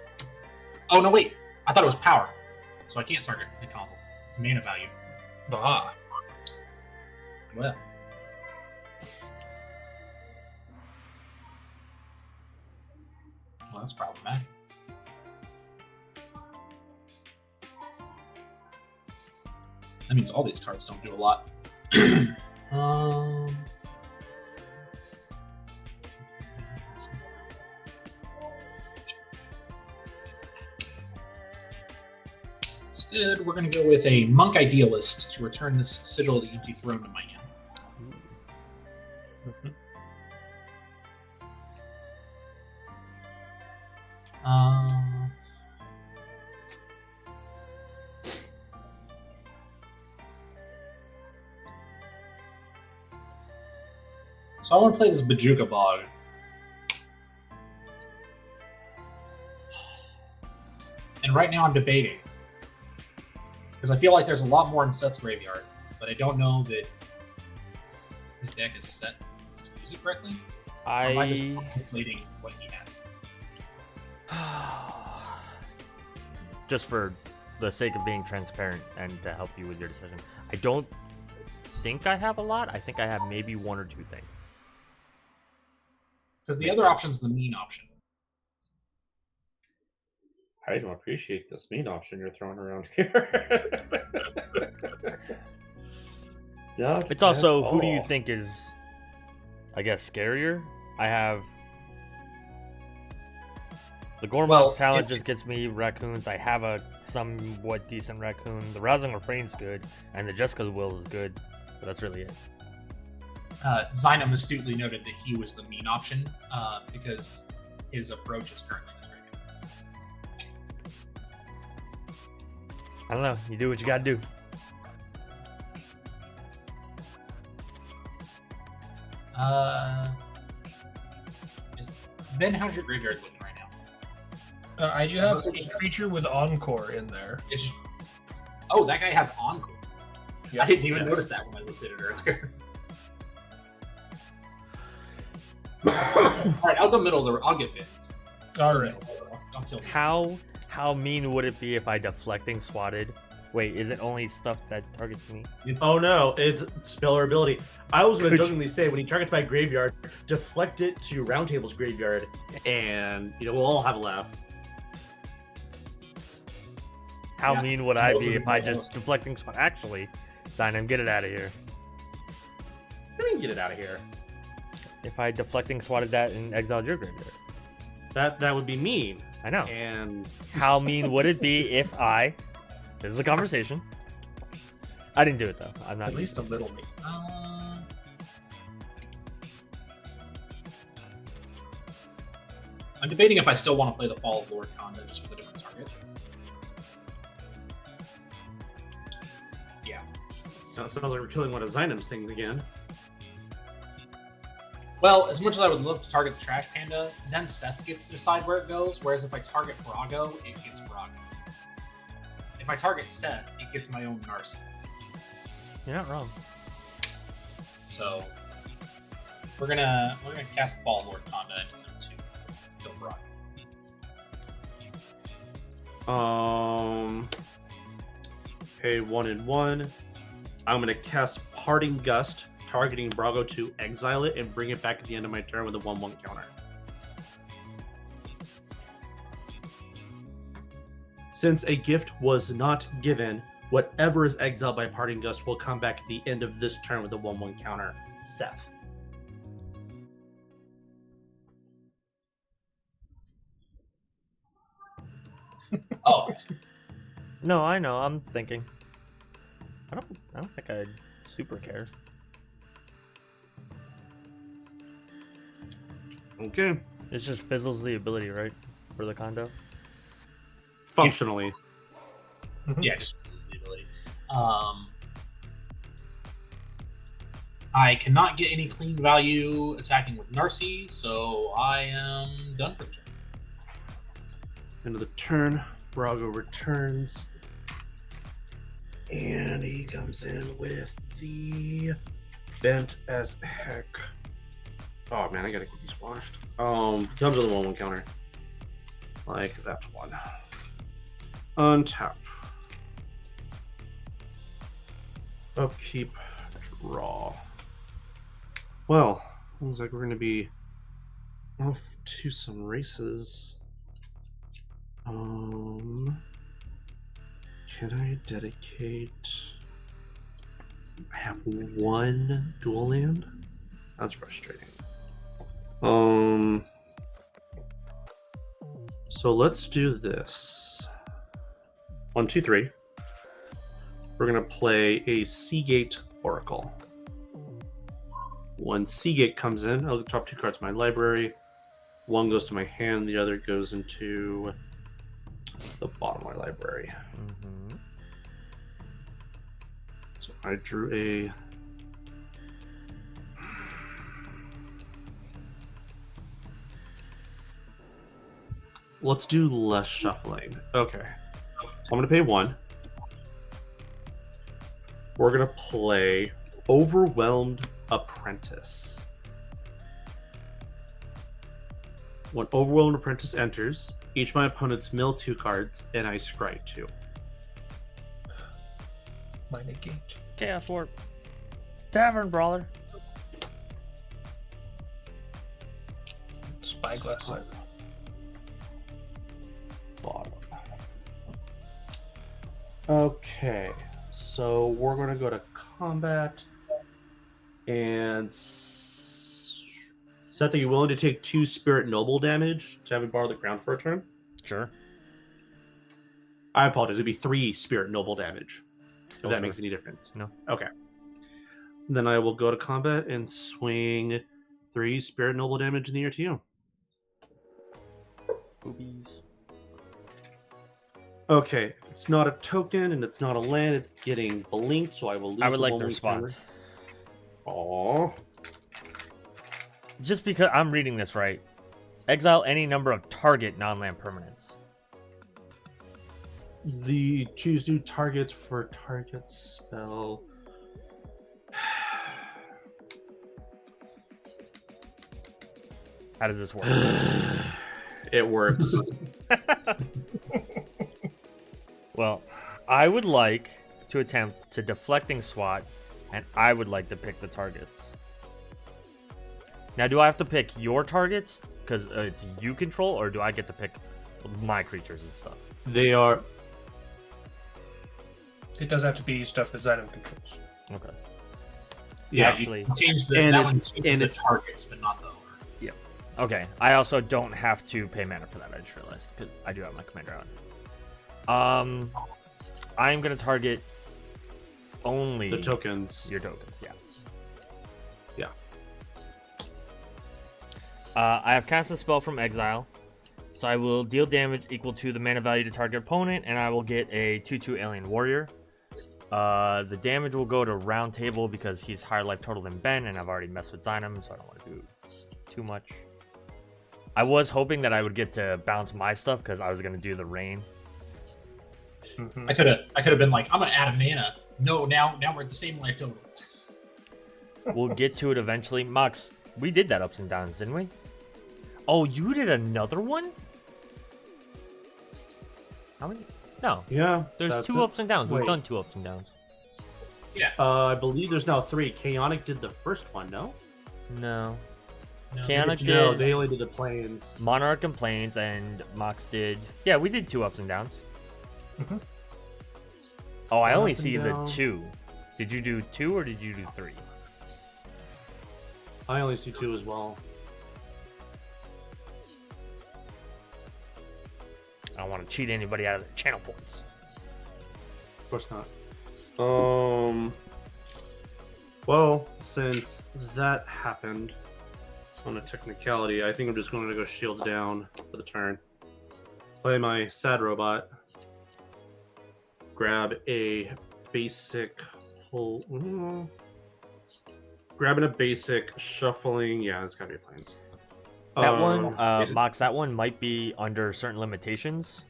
Oh, no, wait. I thought it was power. So I can't target Nicanzil. It's mana value. Ah. Well. Well, that's problematic. That means all these cards don't do a lot. Instead, we're going to go with a Monk Idealist to return this Sigil of the Empty Throne to my hand. So I want to play this Bajuka Bog. And right now I'm debating. Because I feel like there's a lot more in Seth's graveyard, but I don't know that his deck is set to use it correctly. Or am I just contemplating what he has? Just for the sake of being transparent and to help you with your decision, I don't think I have a lot. I think I have maybe 1 or 2 things. Because the other option is the mean option. I don't appreciate this mean option you're throwing around here. Yeah, It's also, who do you think is, I guess, scarier? I have the Gormon's talent just gets me raccoons. I have a somewhat decent raccoon. The Rousing Refrain's good, and the Jessica's Will is good, but that's really it. Xynam astutely noted that he was the mean option because his approach is currently in his graveyard. I don't know. You do what you gotta do. Ben, how's your graveyard looking right now? I do have a creature with Encore in there. Oh, that guy has Encore. Yeah, I didn't even notice that when I looked at it earlier. Alright, I'll go middle of the... I'll get Vince. Alright. I'll kill him. How mean would it be if I deflecting swatted Wait, is it only stuff that targets me? Oh no, it's speller ability. I was going to Could jokingly say, when he targets my graveyard, deflect it to Roundtable's graveyard, and we'll all have a laugh. How Yeah. mean would I Those be are if the I most- just deflecting spot? Actually, Xynam, get it out of here. What do you mean, get it out of here? If I deflecting swatted that and exiled your graveyard. That would be mean. I know. And How mean would it be if I... This is a conversation. I didn't do it though. I'm not. At least a little mean. I'm debating if I still want to play the Fall of Lord Conda just with a different target. Yeah. sounds like we're killing one of Xynam's things again. Well, as much as I would love to target the Trash Panda, then Seth gets to decide where it goes, whereas if I target Brago, it gets Brago. If I target Seth, it gets my own Narci. You're not wrong. So we're gonna cast the Fall of Lord Conda and attempt to kill Brago. Hey, 1/1. I'm gonna cast Parting Gust, targeting Brago to exile it and bring it back at the end of my turn with a 1/1 counter. Since a gift was not given, whatever is exiled by Parting Gust will come back at the end of this turn with a 1/1 counter. Seth. Oh, No, I know. I'm thinking. I don't think I super care. Okay. It just fizzles the ability, right, for the condo. Functionally. yeah, just the ability. I cannot get any clean value attacking with Narci, so I am done for the turn. End of the turn, Brago returns. And he comes in with the bent as heck. Oh man, I gotta get these washed. Comes with a 1/1 counter. Like that one. Untap. Upkeep. Draw. Well, looks like we're gonna be off to some races. Can I dedicate? I have one dual land? That's frustrating. So let's do this. 1, 2, 3. We're gonna play a Seagate Oracle. When Seagate comes in, I'll drop 2 cards in my library. One goes to my hand, the other goes into the bottom of my library. Mm-hmm. So I drew a... Let's do less shuffling. Okay. I'm going to pay 1. We're going to play Overwhelmed Apprentice. When Overwhelmed Apprentice enters, each of my opponents mill 2 cards, and I scry 2. My negate. Chaos Warp. Tavern Brawler. Spyglass Siren. Bottom. Okay, so we're going to go to combat. And Seth, are you willing to take 2 Spirit Noble damage to have it borrow the ground for a turn? Sure. I apologize, it'd be 3 Spirit Noble damage. Still If that sure. makes any difference. No. Okay. Then I will go to combat and swing 3 Spirit Noble damage in the air to you. Boobies. Okay, it's not a token and it's not a land, it's getting blinked, so I will lose I would the like their 1/1 spot. counter. Aww. Just because I'm reading this right. Exile any number of target non-land permanents. The choose new targets for target spell. How does this work? It works. Well, I would like to attempt to deflecting SWAT, and I would like to pick the targets. Now, do I have to pick your targets because it's you control, or do I get to pick my creatures and stuff? They are. It does have to be stuff that Xynam controls. Okay. Yeah, Actually, you change the, and that it- one changes and the it- targets, but not the owner. Okay. I also don't have to pay mana for that. I just realized because I do have my commander on. I'm gonna target only The tokens. your tokens. Yeah. Yeah. I have cast a spell from exile, so I will deal damage equal to the mana value to target opponent, and I will get a 2/2 alien warrior. The damage will go to Roundtable because he's higher life total than Ben, and I've already messed with Xynam, so I don't want to do too much. I was hoping that I would get to bounce my stuff because I was gonna do the rain. Mhm. I could have been like, I'm gonna add a mana. No, now we're at the same life total. We'll get to it eventually. Mox, we did that ups and downs, didn't we? Oh, you did another one? How many? No, Yeah. there's that's two it. ups and downs. We've Wait. done 2 ups and downs. I believe there's now 3. Chaotic did the first one, no? No. No, Chaotic maybe did- No, they only did the planes. Monarch and Plains, and Mox did. Yeah, we did 2 ups and downs. Mhm. Oh, I Up only and see the down. 2. Did you do 2 or did you do 3? I only see 2 as well. I don't want to cheat anybody out of their channel points. Of course not. Well, since that happened on a technicality, I think I'm just going to go shields down for the turn. Play my sad robot. Grab a basic pull. Grabbing a basic shuffling. Yeah, it's gotta be planes. That one, basic- Mox, that one might be under certain limitations.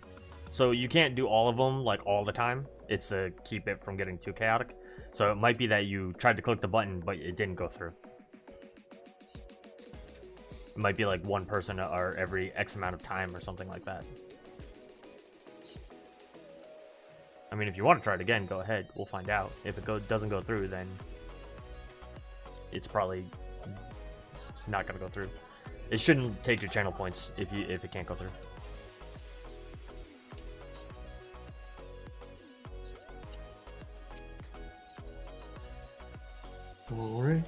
So you can't do all of them, like, all the time. It's to keep it from getting too chaotic. So it might be that you tried to click the button, but it didn't go through. It might be like one person or every X amount of time or something like that. I mean, if you want to try it again, go ahead. We'll find out. If it doesn't go through, then it's probably not going to go through. It shouldn't take your channel points if it can't go through. Alright.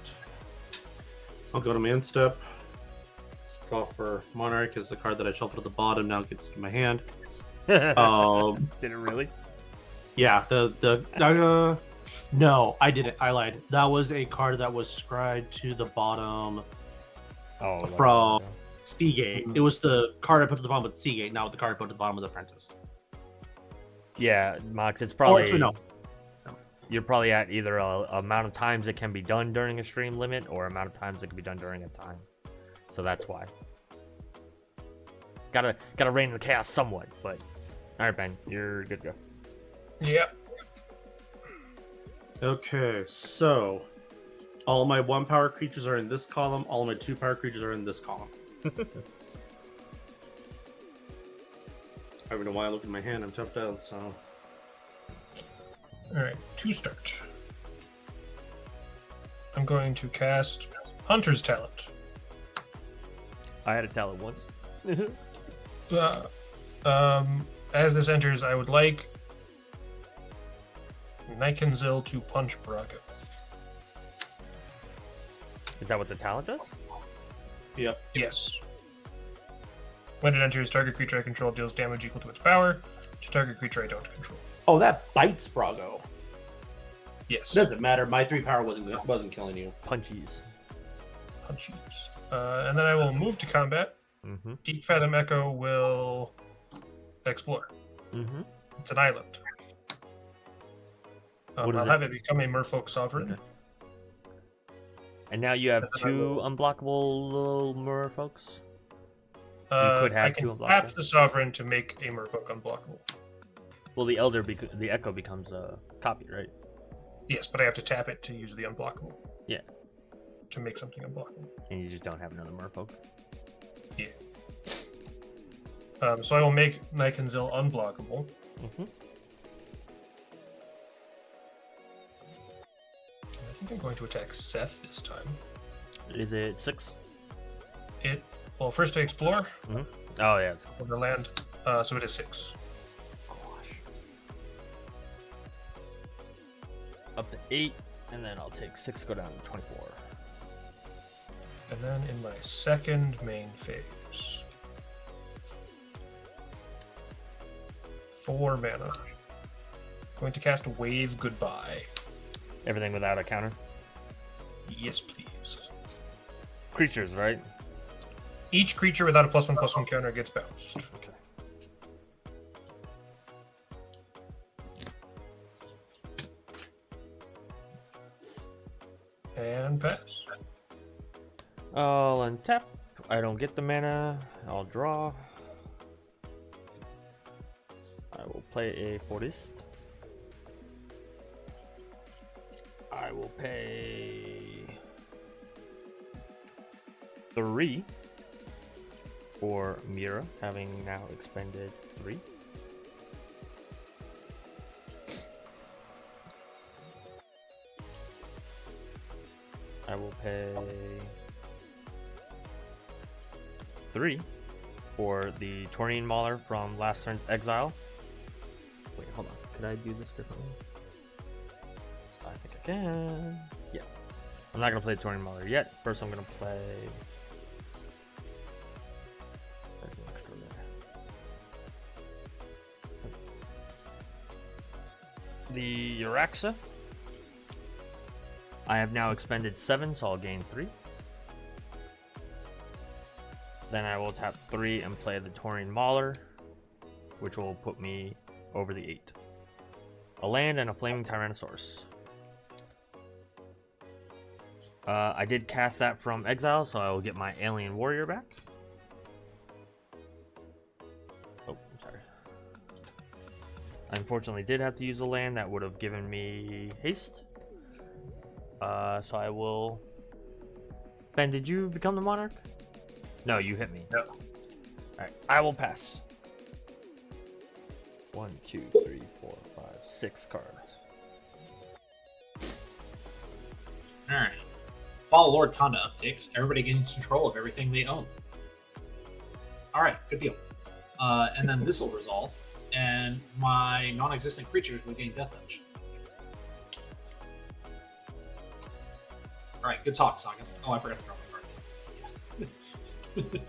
I'll go to man step. Draw for Monarch is the card that I shuffled at the bottom, now gets in my hand. Did it really? Yeah, no, I didn't. I lied. That was a card that was scribed to the bottom Oh, from Seagate. It was the card I put at the bottom with Seagate, not the card I put at the bottom with Apprentice. yeah, Mox. It's Oh, probably actually, no. you're probably at either a amount of times it can be done during a stream limit or amount of times it can be done during a time. So that's why. Gotta rein in the chaos somewhat, but all right, Ben, you're good to go. Yeah. Okay, so all my 1-power creatures are in this column, all my 2-power creatures are in this column. I don't know why I look at my hand, I'm toughed out, so. Alright, to start. I'm going to cast Hunter's Talent. I had a talent once. As this enters, I would like Nicanzil to punch Brago. Is that what the talent does? Yep. Yes. When it enters, target creature I control deals damage equal to its power to target creature I don't control. Oh, that bites Brago. Yes. Doesn't matter, my 3-power wasn't killing you. Punchies. Punchies. And then I will move to combat. Mm-hmm. Deep Fathom Echo will explore. Mm-hmm. It's an island. What is I'll it? have it become a Merfolk Sovereign. Okay. And now you have And then I 2 will- unblockable little merfolks. could have I two can unblockable. tap the Sovereign to make a Merfolk unblockable. Well, the echo becomes a copy, right? Yes, but I have to tap it to use the unblockable. Yeah. To make something unblockable. And you just don't have another merfolk. So I will make Nicanzil unblockable. Mm-hmm. think I'm going to attack Seth this time. Is it 6? Well, first I explore. Oh, yeah. On the land. So it is 6. Gosh. Up to 8, and then I'll take 6, go down to 24. And then in my second main phase, 4 mana. Going to cast Wave Goodbye. Everything without a counter? Yes, please. Creatures, right? Each creature without a +1/+1 counter gets bounced. Okay. And pass. I'll untap. I don't get the mana. I'll draw. I will play a Fortist. I will pay 3 for Muerra, having now expended 3. I will pay 3 for the Taurian Mauler from last turn's exile. Wait, hold on. Could I do this differently? I think I can. Yeah. I'm not going to play Taurian Mauler yet. First, I'm going to play. There's an extra there. The Uraxa. I have now expended 7, so I'll gain 3. Then I will tap 3 and play the Taurian Mauler, which will put me over the 8. A land and a Flaming Tyrannosaurus. I did cast that from exile, so I will get my Alien Warrior back. Oh, I'm sorry. I unfortunately did have to use a land that would have given me haste. So I will... Ben, did you become the Monarch? No, you hit me. No. Alright, I will pass. 1, 2, 3, 4, 5, 6 cards. Alright. Fall Lord Conda upticks. Everybody gains control of everything they own. Alright, good deal. And then this will resolve, and my non-existent creatures will gain Death Touch. Alright, good talk, Sagas. Oh, I forgot to drop my card.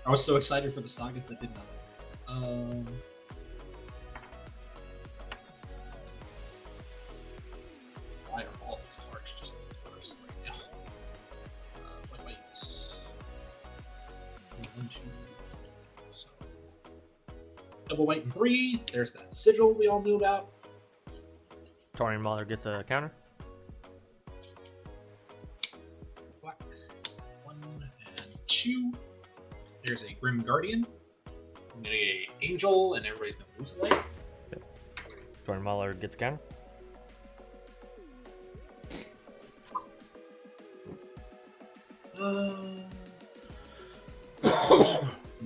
I was so excited for the Sagas that did nothing. Why are all these cards just first right now? Wait. So, double white and 3. There's that sigil we all knew about. Taurian Mauler gets a counter. Black. 1 and 2. There's a Grim Guardian. I'm gonna get an Angel, and everybody's gonna lose a life. Taurian Mauler gets a counter. And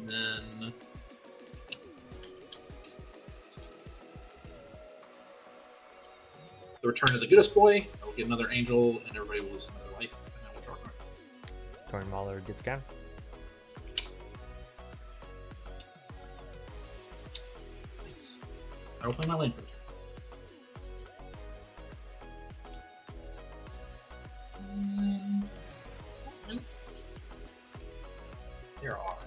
then the Return of the Goodest Boy. I will get another Angel, and everybody will lose another life, and I will draw a card. Taurian Mauler gets a counter. Nice. I will play my land for the turn. Is that right? There are.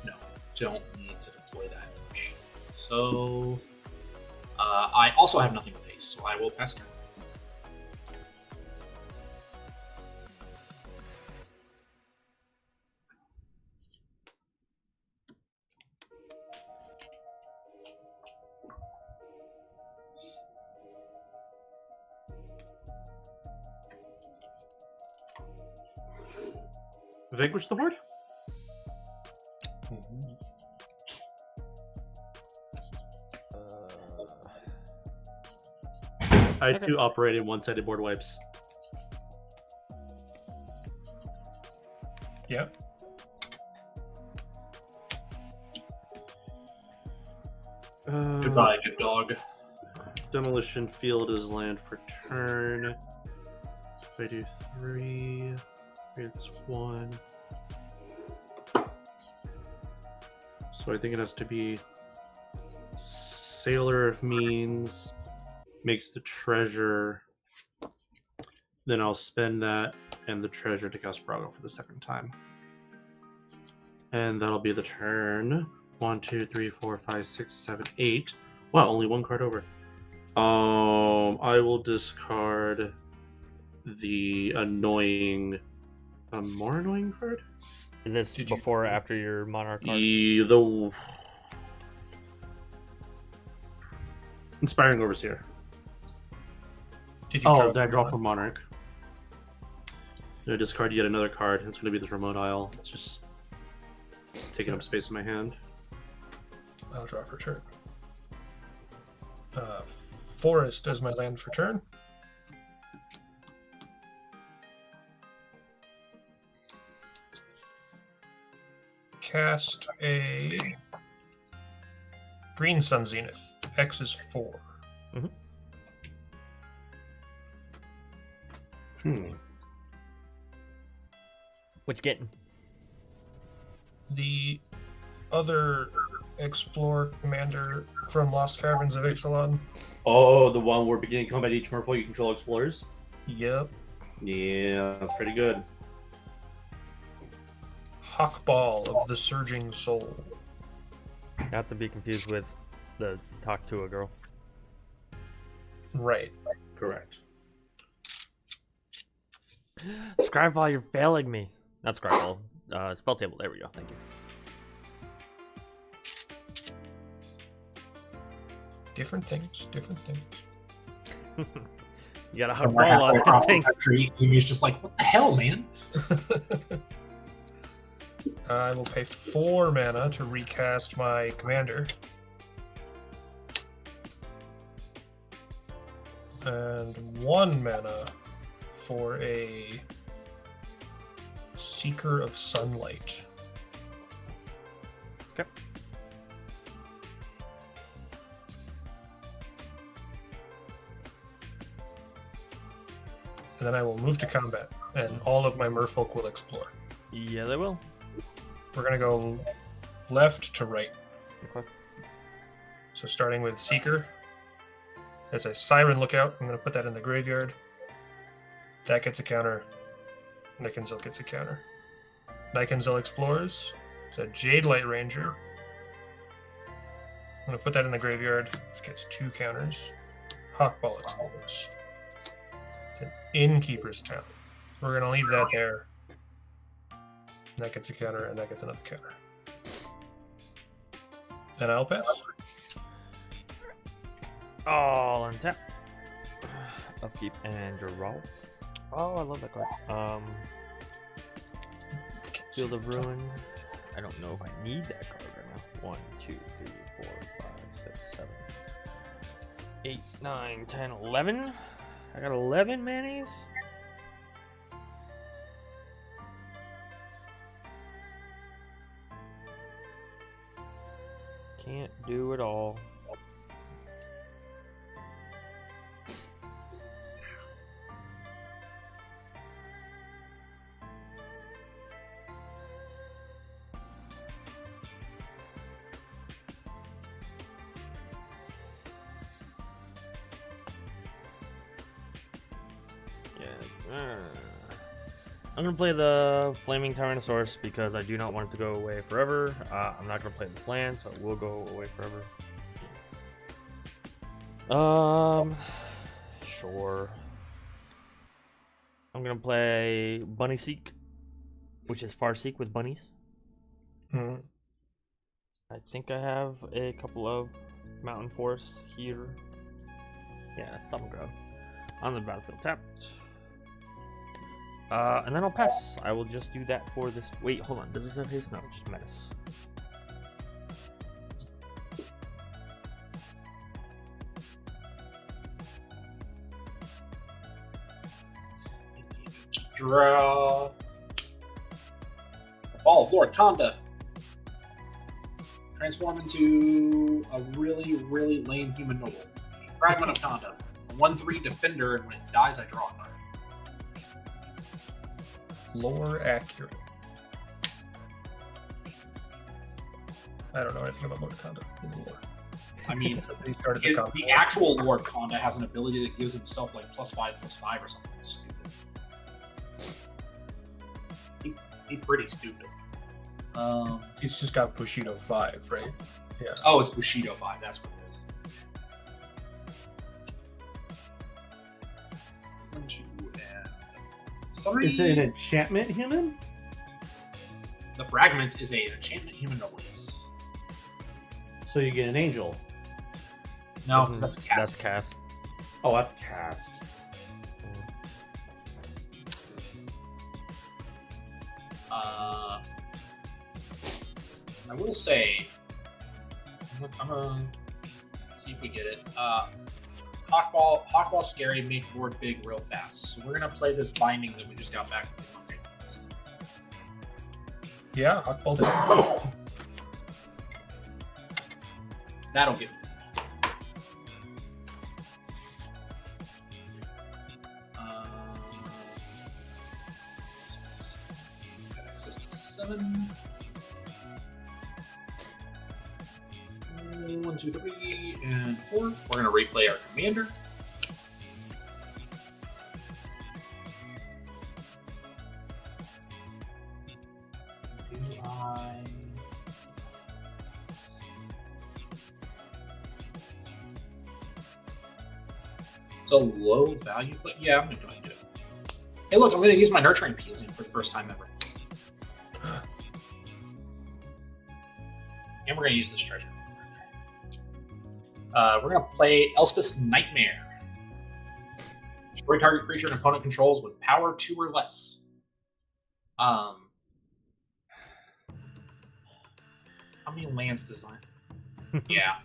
No, don't need to deploy that much. So, I also have nothing with haste, so I will pass turn. Vanquish the board? I do operate in one-sided board wipes. Yep. Goodbye, good dog. Demolition Field is land for turn. If I do 3, it's 1. So I think it has to be Sailor of Means, makes the treasure. Then I'll spend that and the treasure to cast Brago for the second time. And that'll be the turn. 1, 2, 3, 4, 5, 6, 7, 8. Wow, only one card over. I will discard the annoying, a more annoying card. Is this before or after your Monarch card? The Inspiring Overseer. Did you Did I draw for Monarch? I'm gonna discard yet another card. It's gonna be this Remote Isle. It's just taking up space in my hand. I'll draw for turn. Forest as my land for turn. Cast a Green Sun Zenith. X is 4. What you getting? The other Explore Commander from Lost Caverns of Ixalan. Oh, the one where beginning combat each merfolk you control explores? Yep. Yeah, that's pretty good. Hawkball of the Surging Soul. Not to be confused with the Talk to a Girl. Right. Correct. Scryfall, you're failing me. Not Scryfall. Spelltable. There we go. Thank you. Different things. Different things. You got a Somewhere hawkball on across that the thing. country, Amy's just like, what the hell, man? I will pay 4 mana to recast my commander. And 1 mana for a Seeker of Sunlight. Okay. And then I will move to combat, and all of my merfolk will explore. Yeah, they will. We're going to go left to right. Okay. So starting with Seeker. It's a Siren Lookout. I'm going to put that in the graveyard. That gets a counter. Nicanzil gets a counter. Nicanzil explores. It's a Jade Light Ranger. I'm going to put that in the graveyard. This gets 2 counters. Hawkball explores. It's an Innkeeper's Town. We're going to leave that there. That gets a counter, and that gets another counter. And I'll pass. All untap. Upkeep and draw. Oh, I love that card. Field of Ruin. I don't know if I need that card right now. 1, 2, 3, 4, 5, 6, 7, 8, 9, 10, 11. I got 11 manis. Can't do it all. I'm gonna play the Flaming Tyrannosaurus because I do not want it to go away forever. I'm not gonna play this land, so it will go away forever. Sure. I'm gonna play Bunny Seek, which is Farseek with bunnies. I think I have a couple of mountain forests here. Yeah, stop and grab. On the battlefield tapped. And then I'll pass. I will just do that for this. Wait, hold on. Does this have haste? No, it's just menace. Draw. Fall of Lord Conda. Transform into a really, really lame human noble. Fragment of Conduct. 1/3 defender, and when it dies, I draw a card. Lore accurate. I don't know anything about Lore Conduct anymore. I mean, He started the combo. the actual Lord Conda has an ability that gives himself like +5/+5 or something stupid. He's pretty stupid. He's just got Bushido 5, right? Yeah. Oh, it's Bushido 5. That's what it is. 1, 2, and 3. Is it an enchantment human? The Fragment is an enchantment human nobles. So you get an angel. No, because that's a cast. That's cast. Oh, that's cast. I will say, I'm gonna see if we get it. Hawkball scary, make board big real fast. So we're gonna play this binding that we just got back from the Monday list. Yeah, Hawkball did. That'll get me. Access to 7. 1, 2, 3, and 4. We're gonna replay our commander. It's a low value, but yeah, I'm gonna go ahead and do it. Hey, look, I'm gonna use my Nurturing Peeling for the first time ever. And we're gonna use this treasure. We're gonna play Elspeth's Nightmare. Destroy target creature and opponent controls with power 2 or less. How many lands design? Yeah.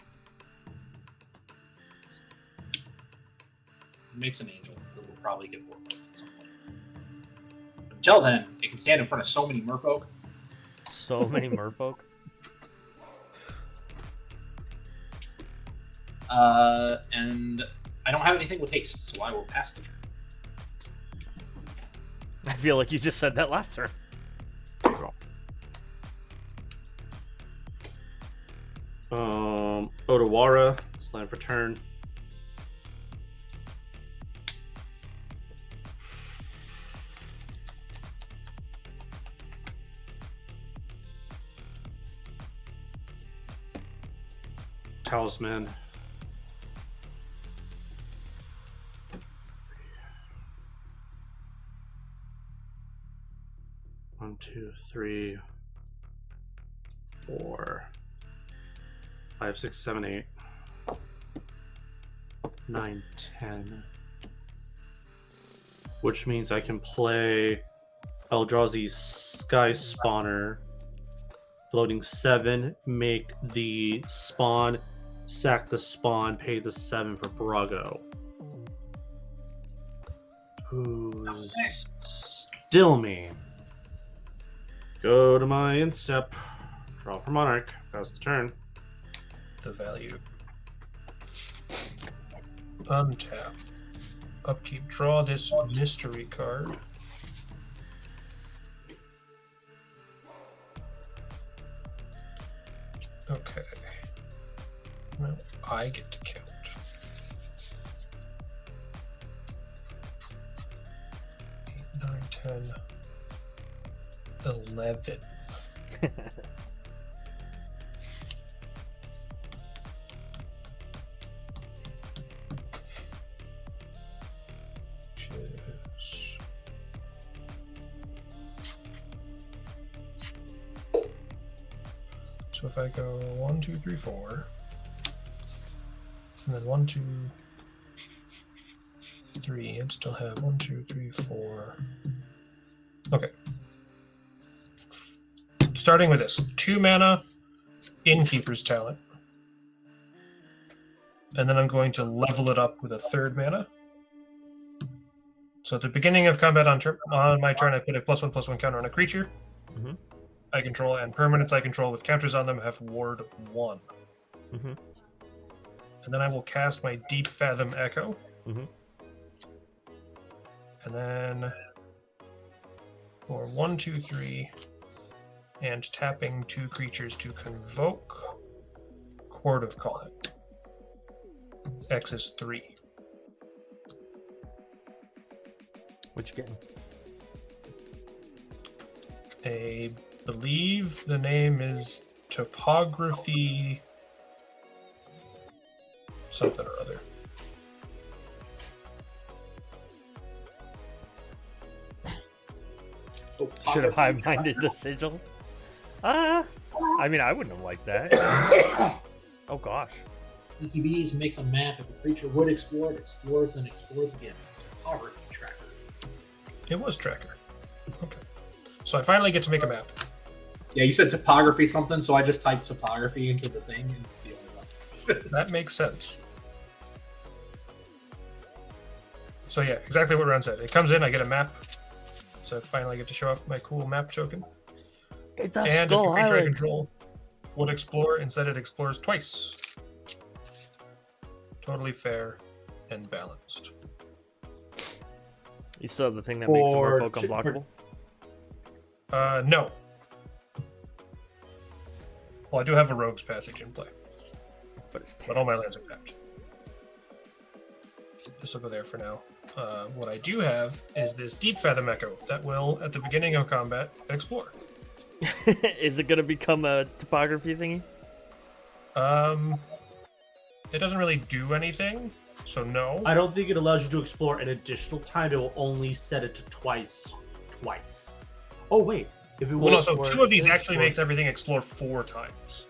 It makes an angel that will probably get more points at some point. But until then, it can stand in front of so many merfolk. So many merfolk. And I don't have anything with haste, so I will pass the turn. I feel like you just said that last turn. Odawara, slam for turn. Talisman. One, 2, 3, 4, 5, 6, 7, 8, 9, 10. Which means I can play Eldrazi's Sky Spawner, floating 7, make the spawn, sack the spawn, pay the 7 for Brago. Who's still me? Go to my instep, draw for Monarch, pass the turn. The value. Untap. Upkeep. Draw this mystery card. Okay. Now I get to count. 8, 9, 10, 11. So if I go 1, 2, 3, 4, and then 1, 2, 3, and still have 1, 2, 3, 4. Okay. Starting with this 2 mana Innkeeper's Talent. And then I'm going to level it up with a 3rd mana. So at the beginning of combat on my turn, I put a +1/+1 counter on a creature I control, and permanents I control with counters on them have ward 1. And then I will cast my Deep Fathom Echo. Mhm. And then for 1, 2, 3, and tapping 2 creatures to convoke Chord of Calling. X is 3. What you getting? I believe the name is Topography something or other. Should have high-minded the sigil. I mean, I wouldn't have liked that. Oh gosh. ETBs makes a map. If a creature would explore, it explores, then explores again. Topography tracker. It was tracker. Okay. So I finally get to make a map. Yeah, you said topography something, so I just typed topography into the thing, and it's the only one. That makes sense. So yeah, exactly what Ron said. It comes in, I get a map. So I finally get to show off my cool map token. It does And if Skull a creature I Island. control would explore, instead it explores twice. Totally fair and balanced. You still have the thing that makes the Or merfolk unblockable? No. Well, I do have a Rogue's Passage in play, But it's but all my lands are tapped. This will go there for now. What I do have is this Deep Fathom Echo that will, at the beginning of combat, explore. Is it gonna become a topography thingy? It doesn't really do anything, so no. I don't think it allows you to explore an additional time. It will only set it to twice. Oh wait, if it Well, no, was so for- 2 of these actually makes everything explore 4 times.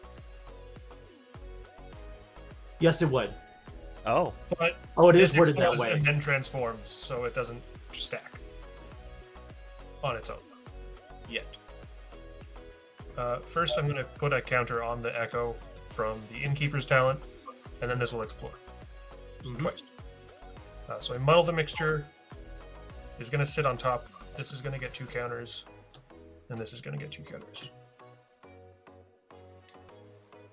Yes, it would. Oh. But Oh, it this is worded that explores way. and then transforms, so it doesn't stack on its own yet. First, I'm going to put a counter on the Echo from the Innkeeper's talent, and then this will explore. So twice. So I muddle the mixture. Is going to sit on top. This is going to get 2 counters, and this is going to get 2 counters.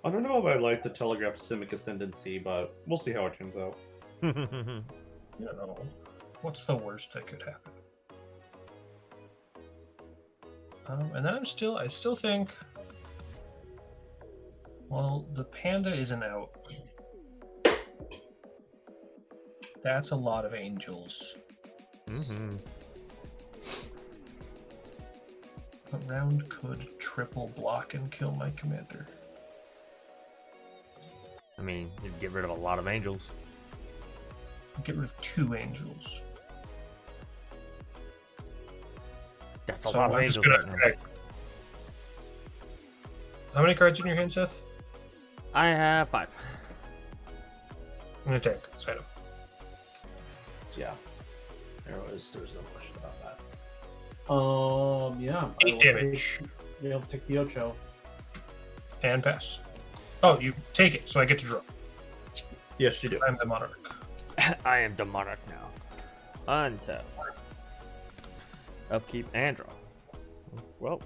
I don't know if I like the Telegraph Simic Ascendancy, but we'll see how it turns out. You don't know. What's the worst that could happen? And then I still think, well, the panda isn't out. That's a lot of angels. Mm-hmm. But round could triple block and kill my commander. I mean, you'd get rid of a lot of angels. Get rid of 2 angels. That's a So lot of I'm angels just gonna. right now. How many cards in your hand, Seth? I have 5. I'm gonna tank. Sign him. Yeah. There was no question about that. Yeah. I 8 will damage. Take, I'll take the Ocho. And pass. Oh, you take it, so I get to draw. Yes, you do. I'm the monarch. I am the monarch now. Untap. Upkeep and draw. Well,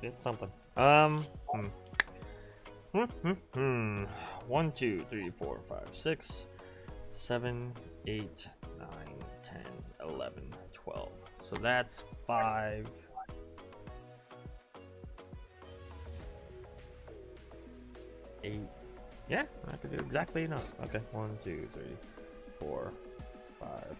it's something. 1, 2, 3, 4, 5, 6, 7, 8, 9, 10, 11, 12. So that's 5. 8. Yeah, I could do exactly enough. Okay, 1, 2, 3, 4, 5.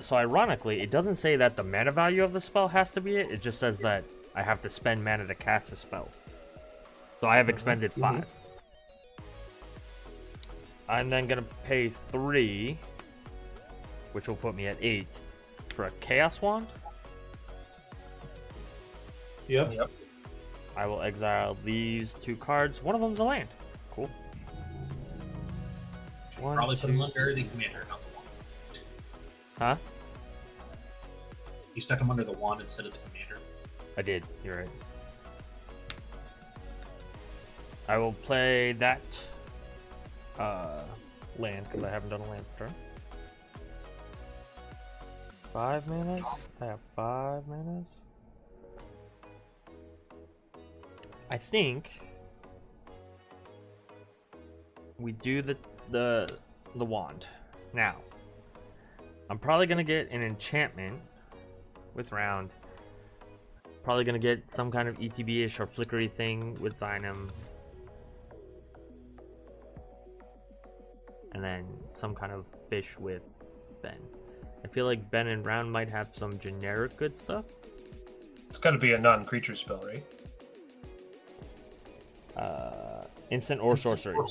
So ironically, it doesn't say that the mana value of the spell has to be it. It just says that I have to spend mana to cast a spell. So I have expended 5. I'm then gonna pay 3, which will put me at 8 for a Chaos Wand. Yep. I will exile these 2 cards. One of them's a land. Cool. One, Probably put him 2. under the commander, not the wand. Huh? You stuck him under the wand instead of the commander. I did. You're right. I will play that land because I haven't done a land turn. 5 manas. I have 5 manas. I think we do the wand. Now, I'm probably gonna get an enchantment with round. Probably gonna get some kind of ETB-ish or flickery thing with Xynam. And then some kind of fish with Ben. I feel like Ben and round might have some generic good stuff. It's got to be a non-creature spell, right? Instant or sorcery. Oh,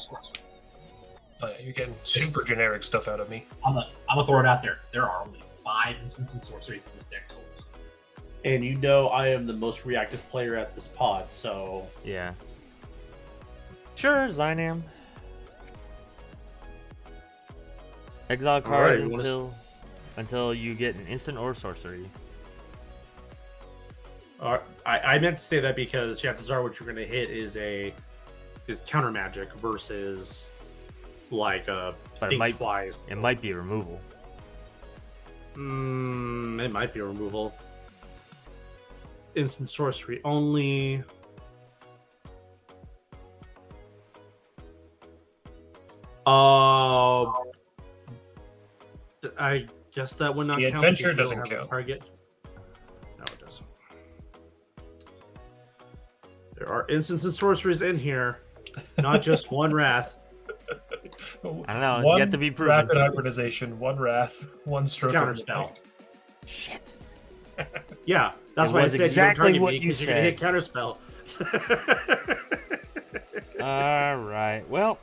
yeah, you're getting super generic stuff out of me. I'm gonna throw it out there. There are only 5 instants and sorceries in this deck total. And you know I am the most reactive player at this pod, so... Yeah. Sure, Xynam. Exile cards until you get an instant or sorcery. I meant to say that because chances are what you're going to hit is counter magic versus like think twice. It might be a removal. It might be a removal. Instant sorcery only. I guess that would not count. The adventure doesn't count. Target. No, it doesn't. There are instants and sorceries in here, not just one wrath. I don't know. Yet to be proven. Rapid hybridization, one wrath, one stroke. Counterspell. Shit. Yeah, that's why I said exactly you don't what target me you because you're gonna hit counterspell. All right. Well,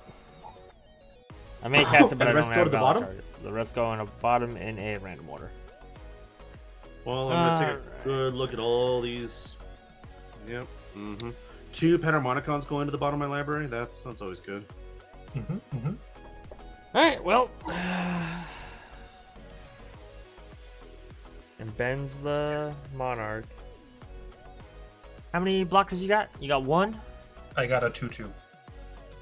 I may cast it, but I don't have valid targets. The rest go on a bottom in a random order. Well, I'm gonna take a good look at all these. Yep. 2 Panharmonicons go into the bottom of my library. That's always good. All right. Well. And Ben's the Monarch. How many blockers you got? You got 1? I got a 2/2.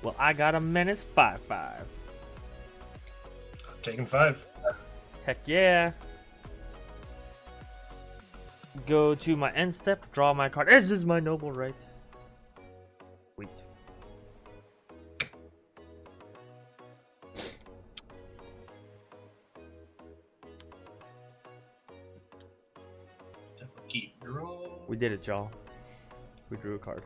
Well, I got a menace 5/5. I'm taking 5. Heck yeah. Go to my end step, draw my card. This is my noble right. Wait. We did it, y'all. We drew a card.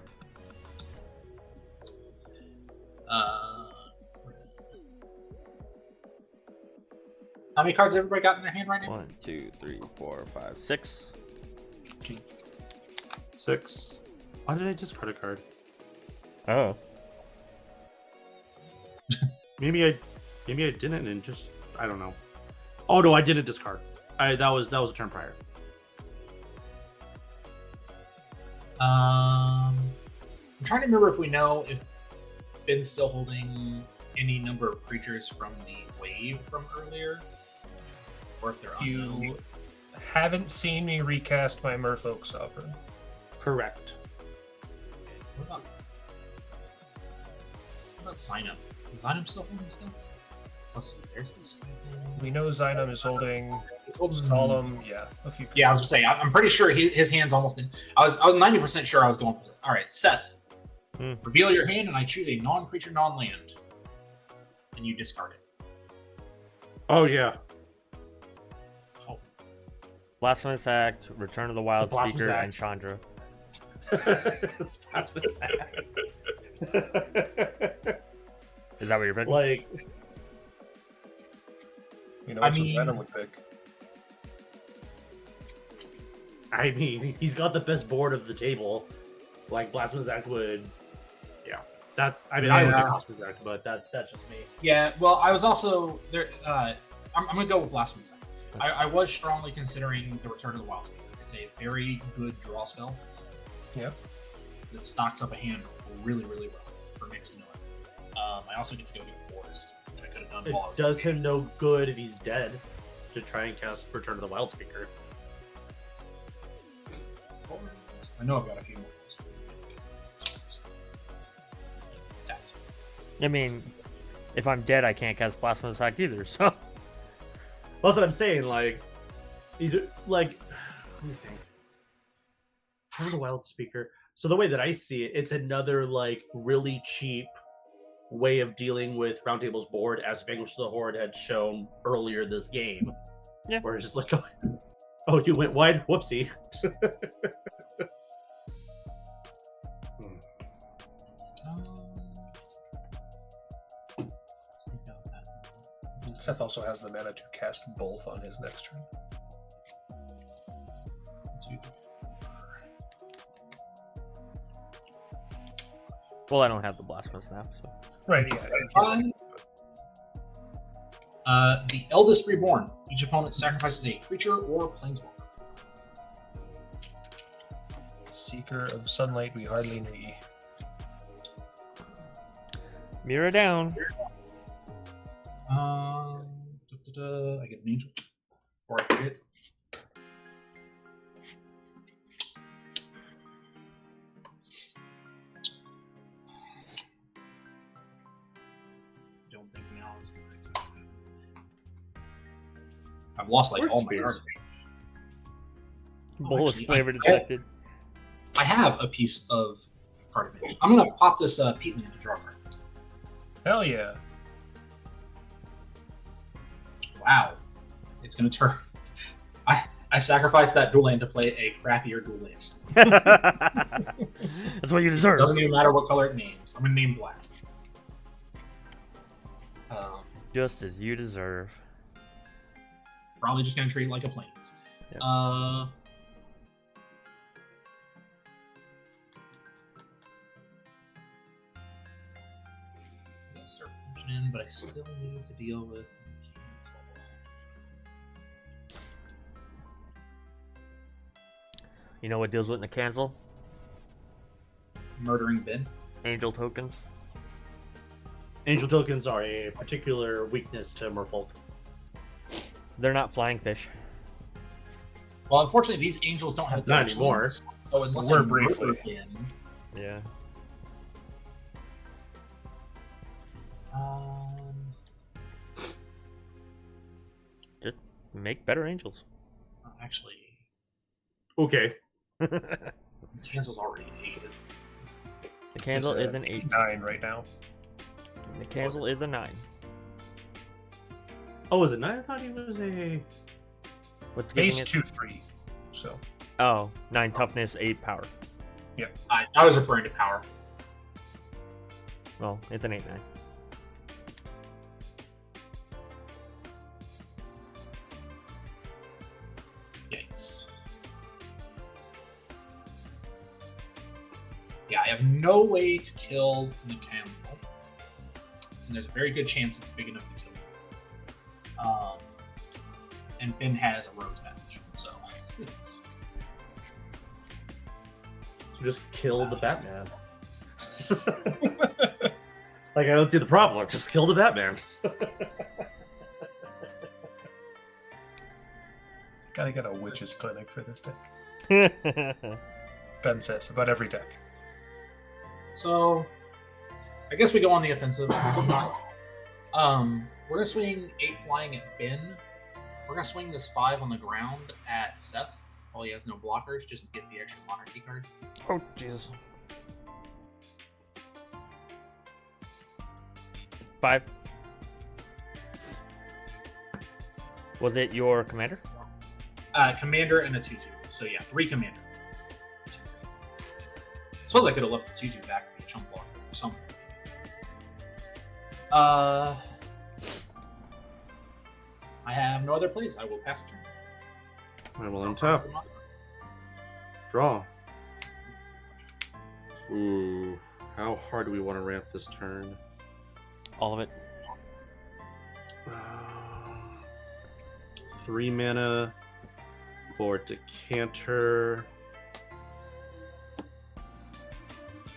How many cards everybody got in their hand right now? 1, 2, 3, 4, 5, 6. 6. Why did I discard a card? Oh. Maybe I didn't, and just I don't know. Oh no, I didn't discard. That was a turn prior. I'm trying to remember if we know if Ben's still holding any number of creatures from the wave from earlier, or if they're unknown. You haven't seen me recast my Merfolk Sovereign. Correct. What about Xynam? Is Xynam still holding stuff? Let's see. There's this guy's name. We know Xynam is holding Solemn. Yeah, a few. Yeah, I was gonna say. I'm pretty sure his hand's almost in. I was 90% sure I was going for it. All right, Seth. Reveal your hand, and I choose a non-creature, non-land, and you discard it. Oh yeah. Oh. Blasphemous Act, Return of the Wild Speaker, and Chandra. Blasphemous Act. Is that what you're picking? Like, you know, what Xynam would pick. I mean, he's got the best board of the table. Like Blasphemous Act would. Yeah, that's. I mean, I don't think Blasphemous Act, but that's just me. Yeah. Well, I was also there. I'm gonna go with Blasphemous Act. I was strongly considering the Return of the Wild Speaker. It's a very good draw spell. Yep. That stocks up a hand really, really well for mixing it. I also get to go get Forest, which I could have done. It does him no good if he's dead to try and cast Return of the Wild Speaker. I know I've got a few more. I mean, if I'm dead, I can't cast Blasphemous Act either, so... Well, that's what I'm saying, like... These are, like... Let me think. Return of the Wild Speaker. So the way that I see it, it's another, like, really cheap way of dealing with Roundtable's board as Vanquish the Horde had shown earlier this game. Yeah. Where it's just like, oh, you went wide? Whoopsie. Seth also has the mana to cast both on his next turn. Well, I don't have the Blasphemous now, so. Right, yeah. The Eldest Reborn. Each opponent sacrifices a creature or planeswalker. Seeker of Sunlight, we hardly need. Muerra down. I get an angel. Or I forget. Don't think now is the right time. I've lost like all my cards. Bolus actually, flavor detected. I have a piece of card image. I'm gonna pop this Peatland into draw card. Hell yeah. Wow. It's gonna turn. I sacrificed that dual land to play a crappier dual land. That's what you deserve. Doesn't even matter what color it names. I'm gonna name black. Just as you deserve. Probably just gonna treat it like a plains. Yep. So I'm gonna start pushing in, but I still need to deal with cancel. You know what deals with Nicanzil? Murdering Ben. Angel tokens. Angel tokens are a particular weakness to Merfolk. They're not flying fish. Well, unfortunately, these angels don't have Not double anymore. chains, so unless We're I murder briefly. Ben, Yeah. Just make better angels. actually, Okay. cancel's already an 8, isn't it? Nicanzil is an 8. 9 right now. Nicanzil is a 9. Oh, was it 9? I thought he was a... What's giving Base it? 2/3. So Oh, 9 toughness, 8 power. I was referring to power. Well, it's an 8-9. Yikes. Yeah, I have no way to kill Nicanzil. And there's a very good chance it's big enough to kill him. And Ben has a rogue's message, so. Just kill the Batman. Like, I don't see the problem. Just kill the Batman. gotta get a witch's clinic for this deck. Ben says about every deck. So, I guess we go on the offensive. So we're gonna swing 8 flying at Ben. We're gonna swing this 5 on the ground at Seth while he has no blockers, just to get the extra monarchy card. Oh, Jesus. 5. Was it your commander? Commander and a 2/2. So yeah, 3 commander. Suppose I could have left the 2/2 back to be a chump blocker or something. I have no other plays. I will pass turn. I will untap. Draw. Ooh. How hard do we want to ramp this turn? All of it. 3 mana for Decanter.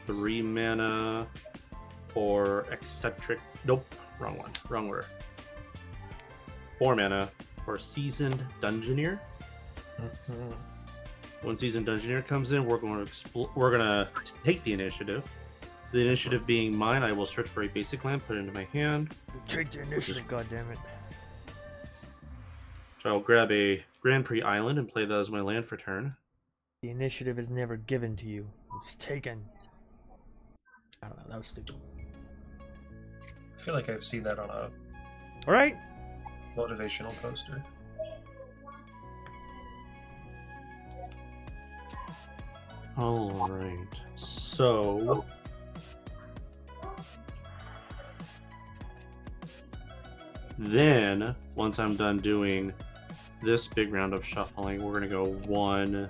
3 mana for Eccentric. Nope, wrong one. Wrong word. 4 mana for Seasoned Dungeoneer. When Seasoned Dungeoneer comes in, we're going to take the initiative. The initiative being mine, I will search for a basic land, put it into my hand. Take the initiative, goddammit. So I'll grab a Grand Prix Island and play that as my land for turn. The initiative is never given to you. It's taken. I don't know, that was stupid. feel like I've seen that on a All right. motivational poster. All right. So then, once I'm done doing this big round of shuffling, we're gonna go 1,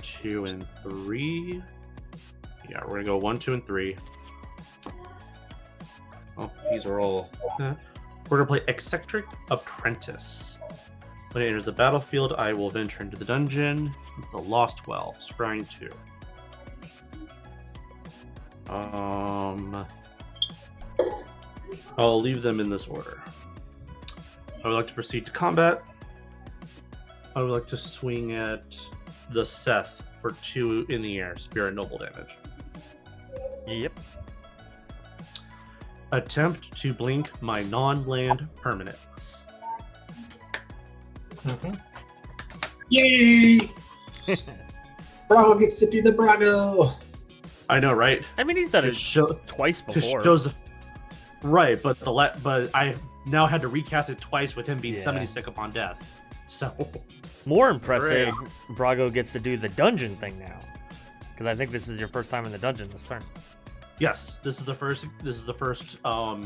2, and 3. Yeah, we're gonna go 1, 2, and 3. Oh, these are all. We're gonna play Eccentric Apprentice. When it enters the battlefield, I will venture into the dungeon, into the Lost Well, scrying 2. I'll leave them in this order. I would like to proceed to combat. I would like to swing at the Seth for 2 in the air, Spirit Noble damage. Yep. Attempt to blink my non-land permanents. Mm-hmm. Yay! Brago gets to do the Brago. I know, right? I mean, he's done it Show, twice before. shows, right, but but I now had to recast it twice with him being Yeah. summoning sick upon death. So More impressive, Brago gets to do the dungeon thing now. Because I think this is your first time in the dungeon this turn. yes, this is the first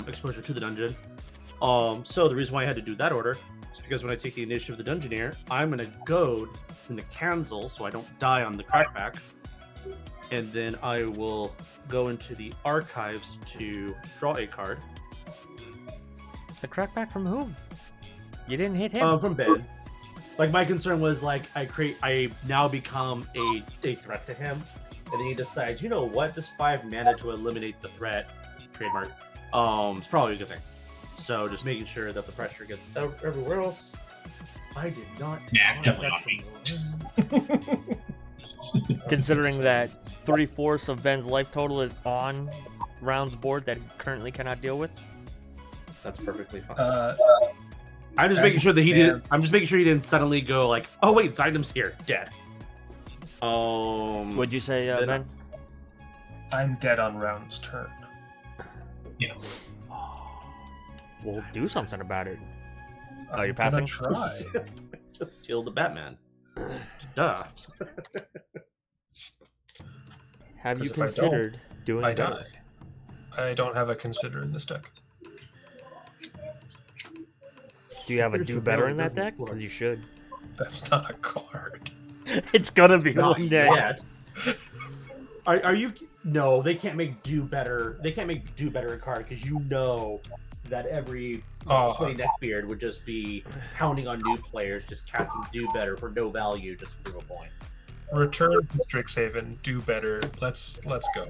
exposure to the dungeon. So the reason why I had to do that order is because when I take the initiative of the Dungeoneer, I'm gonna goad in the Nicanzil so I don't die on the crackback. And then I will go into the archives to draw a card. The crackback from whom? You didn't hit him. From Ben. Like, my concern was, like, I now become a threat to him, and then he decides, you know what, this 5 mana to eliminate the threat, trademark, is probably a good thing. So just making sure that the pressure gets everywhere else. I did not. Yeah, it's definitely not me. Considering that 3/4 of Ben's life total is on Round's board that he currently cannot deal with. That's perfectly fine. I'm just making sure that he didn't. I'm just making sure he didn't suddenly go like, "Oh wait, Xynam's here, dead." What'd you say, then Ben? I'm dead on Round's turn. We'll do something about it. Oh, you're I'm gonna passing? Try. Just kill the Batman. Duh. Have you 'Cause if I don't, considered doing I better? die. I don't have a consider in this deck. Do you have a Consider do better in surveillance that deck? doesn't 'Cause you should. That's not a card. It's gonna be Not one day. yet. Are you? No, they can't make do better. They can't make do better a card because you know that every sweaty neckbeard would just be pounding on new players, just casting do better for no value, just to prove a point. Return to Strixhaven. Do better. Let's go.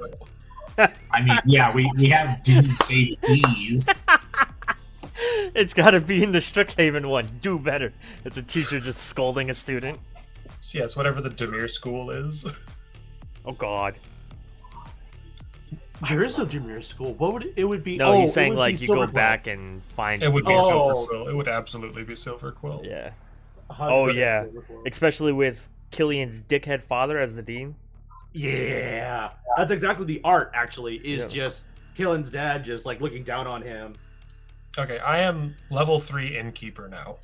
I mean, yeah, we have didn't say please. It's gotta be in the Strixhaven one. Do better. It's a teacher just scolding a student. So yeah, it's whatever the Demir school is. Oh god. There is no Demir school. What would it would be? No, oh, he's it saying would like be you go Silver Quill. back and find. It would be Oh. Silver Quill. It would absolutely be Silver Quill. Yeah. 100% Oh, yeah. Silver Quill. Especially with Killian's dickhead father as the dean. Yeah, that's exactly the art. Actually, is Yeah. just Killen's dad just like looking down on him. Okay, I am level 3 Innkeeper now.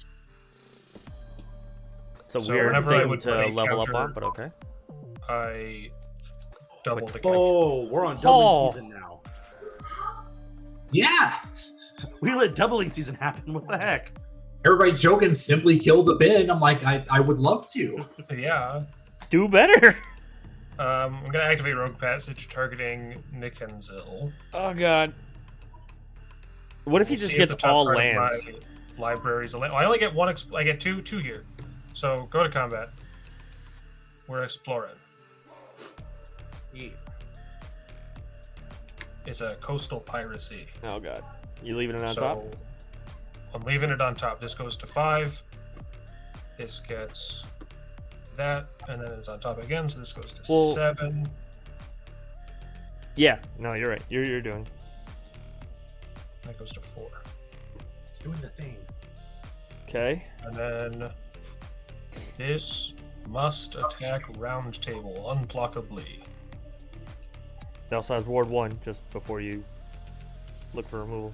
It's a So weird whenever I thing would to put a level up counter- on, but okay. I double the count. Oh, we're on doubling Oh. season now. Yeah, We let doubling season happen. What the heck? everybody joking simply kill the bin. I'm like, I would love to. Yeah. Do better. I'm gonna activate Rogue Passage targeting Nicanzil. Oh god. What if he We'll just see if gets the top all card of lands? my library's a land. Well, I only get one. I get two here. So go to combat. We're exploring. Yeah. It's a coastal piracy. Oh god. You leaving it on so top? I'm leaving it on top. This goes to 5. This gets that, and then it's on top again. So this goes to Well- 7. Yeah. No, you're right. You're doing. That goes to 4. It's doing the thing. Okay. And then this must attack Roundtable unblockably. It also has Ward 1 just before you look for removal.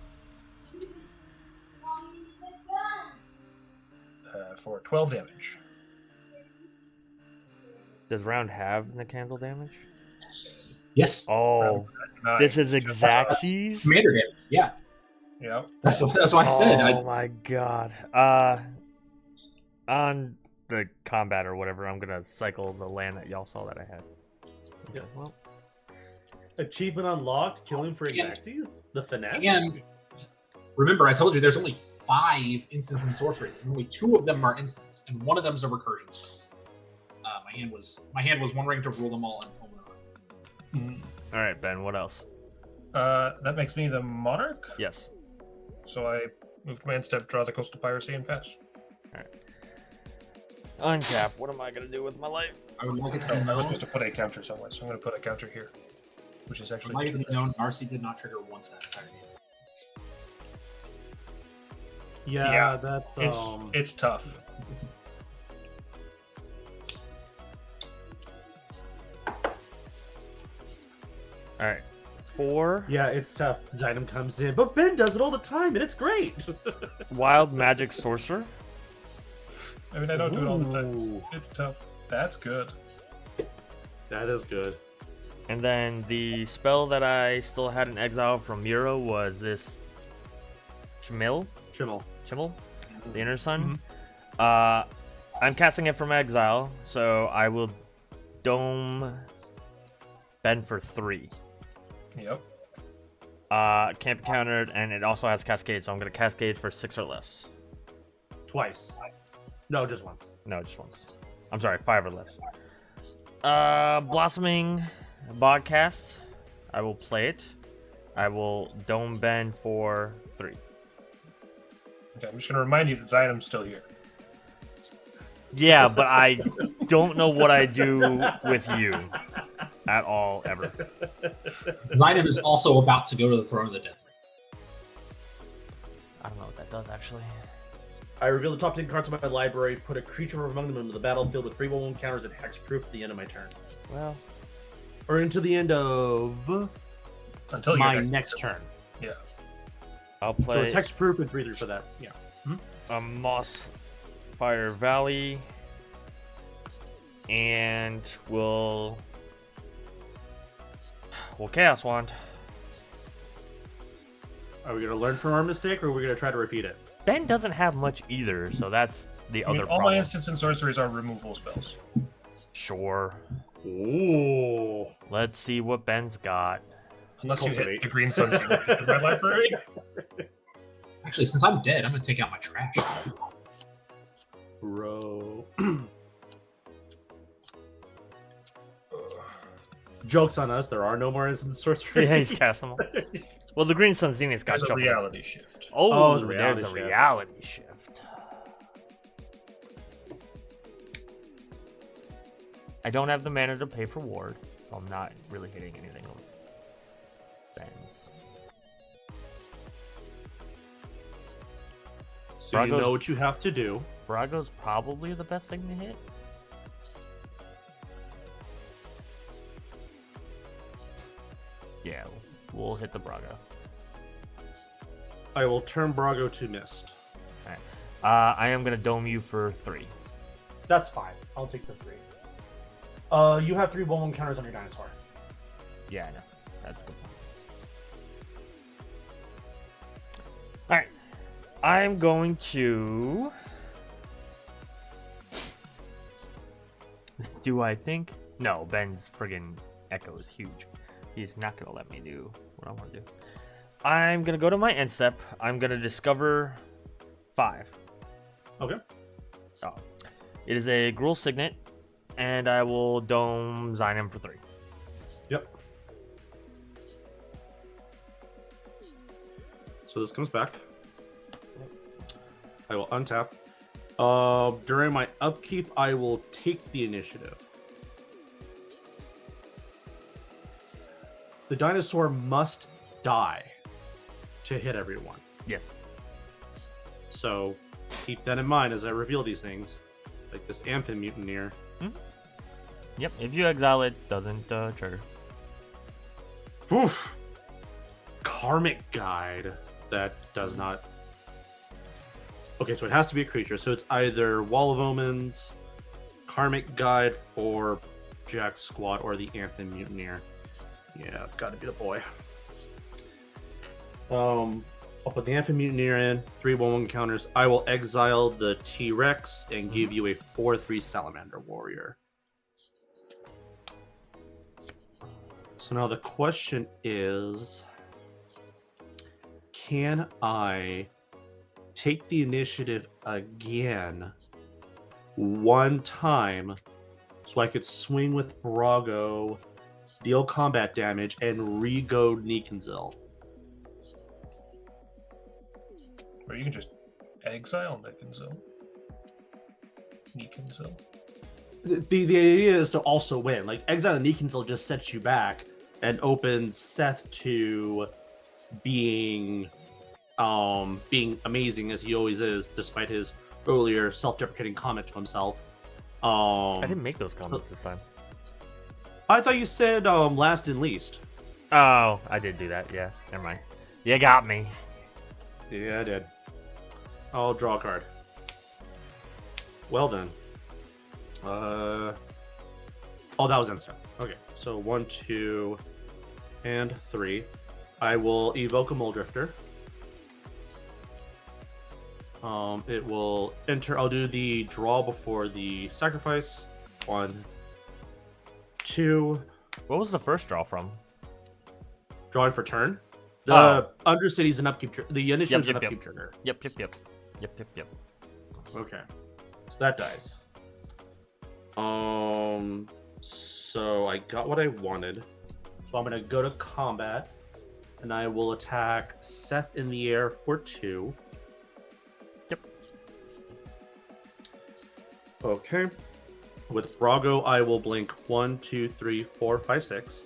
for 12 damage. Does round have Nicanzil damage? Yes. Oh, this is Exacties? Commander damage. Yeah. Yep. That's what I said. Oh my god. On the combat or whatever, I'm gonna cycle the land that y'all saw that I had. Okay, well. Achievement unlocked, killing for Exacties? The finesse? And remember, I told you there's only 5 instants and sorceries, and only 2 of them are instants, and one of them is a recursion spell. My hand was wondering to rule them all in home. All right, Ben. What else? That makes me the monarch. Yes. So I move command step, draw the coastal piracy, and pass. All right. Uncap. What am I gonna do with my life? I would like it to Oh, be I was known. supposed to put a counter somewhere, so I'm going to put a counter here, which is I would actually like it to be known. Narci did not trigger once that entire game. Yeah, that's it's tough. All right. 4 Yeah, it's tough. Xynam comes in, but Ben does it all the time, and it's great. wild magic sorcerer. I mean, I don't do it all the time. Ooh. It's tough. That's good. That is good. And then the spell that I still had in exile from Muerra was this Chimil, the Inner Sun. I'm casting it from exile, so I will dome Ben for 3. Yep. Can't be countered, and it also has Cascade, so I'm gonna Cascade for 6 or less. Twice. No, just once. No, just once. I'm sorry, 5 or less. Blossoming Bodcast. I will play it. I will dome Ben for 3. Okay, I'm just going to remind you that Xynam's still here. Yeah, but I don't know what I do with you at all, ever. Xynam is also about to go to the Throne of the Dead. I don't know what that does, actually. I reveal the top 10 cards of my library, put a creature from among them into the battlefield with 3/1 counters and hexproof at the end of my turn. Well, Or into the end of Until my you're next turn. Yeah. I'll So play it's hexproof and 3/3 for that. Yeah. a Moss Fire Valley, and we'll Chaos Wand. Are we going to learn from our mistake, or are we going to try to repeat it? Ben doesn't have much either, so that's the I mean, other all problem. my instants and sorceries are removal spells. Sure. Ooh. Let's see what Ben's got. Unless you hit Cultivate. the green sun seal in my library. Actually, since I'm dead, I'm going to take out my trash. Bro. Joke's on us, there are no more instant sorceries. Yeah, he's cast them all. Well, the Green Sun Zenith got There's a shuffled. reality shift. Oh, there's a there's reality a shift. reality shift. I don't have the mana to pay for ward, so I'm not really hitting anything with Ben's. So you Brago's- know what you have to do. Brago's probably the best thing to hit. Yeah, we'll hit the Brago. I will turn Brago to Mist. I am gonna dome you for 3. That's fine. I'll take the 3. You have 3/1 counters on your dinosaur. Yeah, I know. That's a good point. Alright. I'm going to... Do I think? No, Ben's friggin' Echo is huge. He's not gonna let me do what I want to do. I'm gonna go to my end step. I'm gonna discover 5. Okay. Oh. It is a Gruul Signet, and I will dome Xynam for 3. Yep. So this comes back. I will untap. During my upkeep, I will take the initiative. The dinosaur must die to hit everyone. Yes. So keep that in mind as I reveal these things, like this Amphin Mutineer. Yep, if you exile it, doesn't trigger. Oof. Karmic Guide. That does not. Okay, so it has to be a creature. So it's either Wall of Omens, Karmic Guide, or Jack Squad, or the Anthem Mutineer. Yeah, it's got to be the boy. I'll put the Anthem Mutineer in, 3/1/1 counters. I will exile the T-Rex and give you a 4/3 Salamander Warrior. So now the question is, can I take the initiative again one time so I could swing with Brago, deal combat damage, and re-goad Nicanzil? Or you can just exile Nicanzil. The idea is to also win. Like, exile Nicanzil just sets you back and opens Seth to being amazing as he always is, despite his earlier self-deprecating comment to himself. I didn't make those comments this time. I thought you said last and least. Oh, I did do that. Yeah, never mind. You got me. Yeah, I did. I'll draw a card. Well then. Oh, that was instant. Okay, so 1, 2, and 3. I will evoke a Mole Drifter. It will enter. I'll do the draw before the sacrifice. 1, 2. What was the first draw from? Drawing for turn. The Undercity's an upkeep. The initiative's Yep, an yep, upkeep trigger. Yep. Okay, so that dies. So I got what I wanted. So I'm gonna go to combat, and I will attack Seth in the air for 2. Yep. Okay. With Brago, I will blink 1, 2, 3, 4, 5, 6.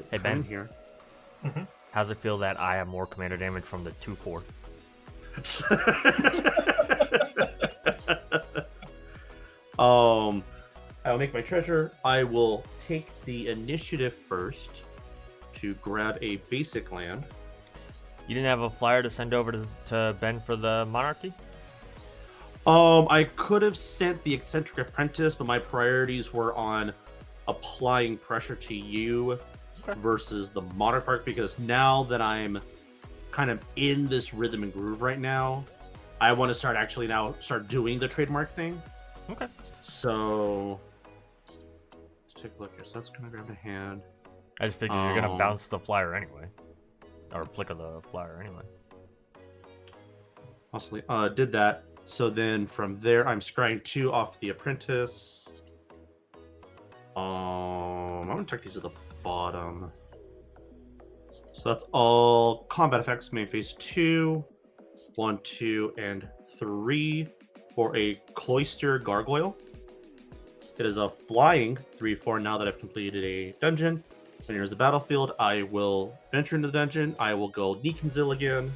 Hey, Ben. Here. How's it feel that I have more commander damage from the 2/4? I'll make my treasure. I will take the initiative first to grab a basic land. You didn't have a flyer to send over to Ben for the Monarchy? I could have sent the Eccentric Apprentice, but my priorities were on applying pressure to you versus the Monarch part, because now that I'm kind of in this rhythm and groove right now, I want to start doing the trademark thing. Okay. So let's take a look here. So that's gonna grab a hand. I just figured you're gonna bounce the flyer anyway, or flicker the flyer anyway. Possibly. Did that. So then from there, I'm scrying 2 off the Apprentice. I'm gonna check these at the bottom. So that's all combat effects. Main phase 2, 1, 2, and 3 for a Cloister Gargoyle. It is a flying 3/4 now that I've completed a dungeon. When you're in the battlefield, I will venture into the dungeon. I will go Nicanzil again.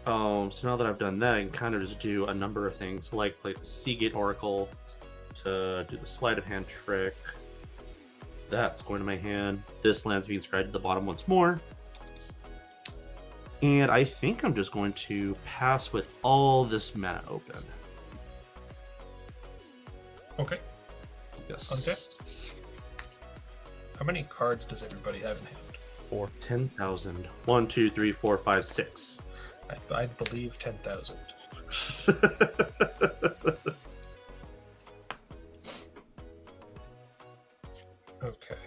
So now that I've done that, I can kind of just do a number of things, like play the Seagate Oracle to do the sleight of hand trick. That's going to my hand. This land's being spread to the bottom once more. And I think I'm just going to pass with all this mana open. Okay. Yes. Untap. How many cards does everybody have in hand? 4. 10,000. 1, 2, 3, 4, 5, 6. I believe 10,000. Okay.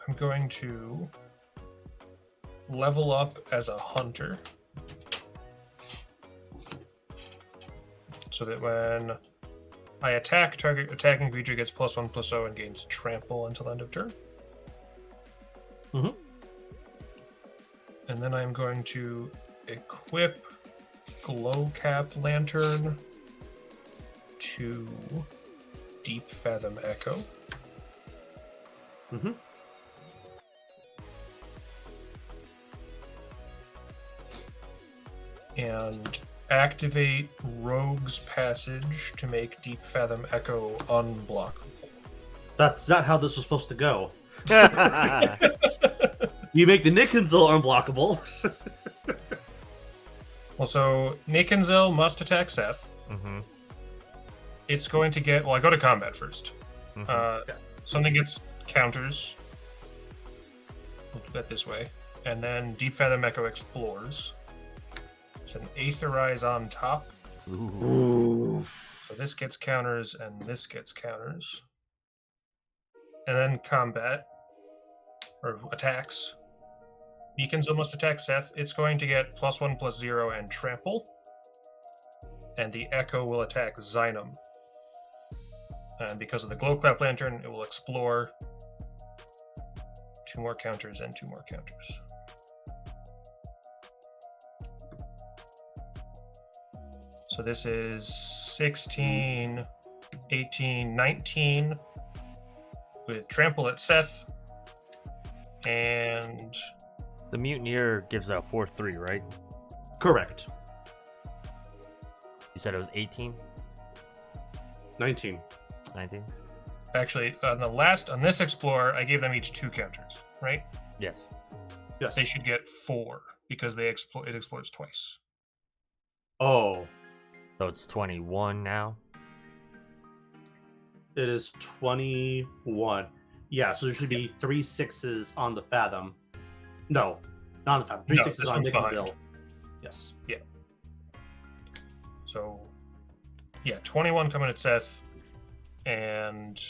I'm going to level up as a hunter, so that when I attack, target attacking creature gets +1/+0 and gains trample until end of turn. And then I'm going to equip Glow Cap Lantern to Deep Fathom Echo. And activate Rogue's Passage to make Deep Fathom Echo unblockable. That's not how this was supposed to go. You make the Nicanzil unblockable. Well, so Nicanzil must attack Seth. Mm-hmm. It's going to get... Well, I go to combat first. Mm-hmm. Something gets counters. We'll do that this way. And then Deep Fathom Echo explores. It's an Aetherize on top. Ooh. So this gets counters, and this gets counters. And then combat. Or attacks. Nicanzil must attack Seth. It's going to get +1/+0 and trample. And the Echo will attack Xynam. And because of the Glowclap Lantern, it will explore. 2 more counters and 2 more counters. So this is 16, 18, 19 with trample at Seth. And The Mutineer gives a 4/3, right? Correct. You said it was 18? 19. 19? actually, on this Explorer, I gave them each 2 counters, right? Yes. Yes. They should get 4 because it explores twice. Oh, So it's 21 now. it is 21. Yeah, so there should be 3 6s on the Fathom. No, not on the Fathom. 3 No, 6s this on one's behind. Nicanzil. Yes. So, yeah, 21 coming at Seth, and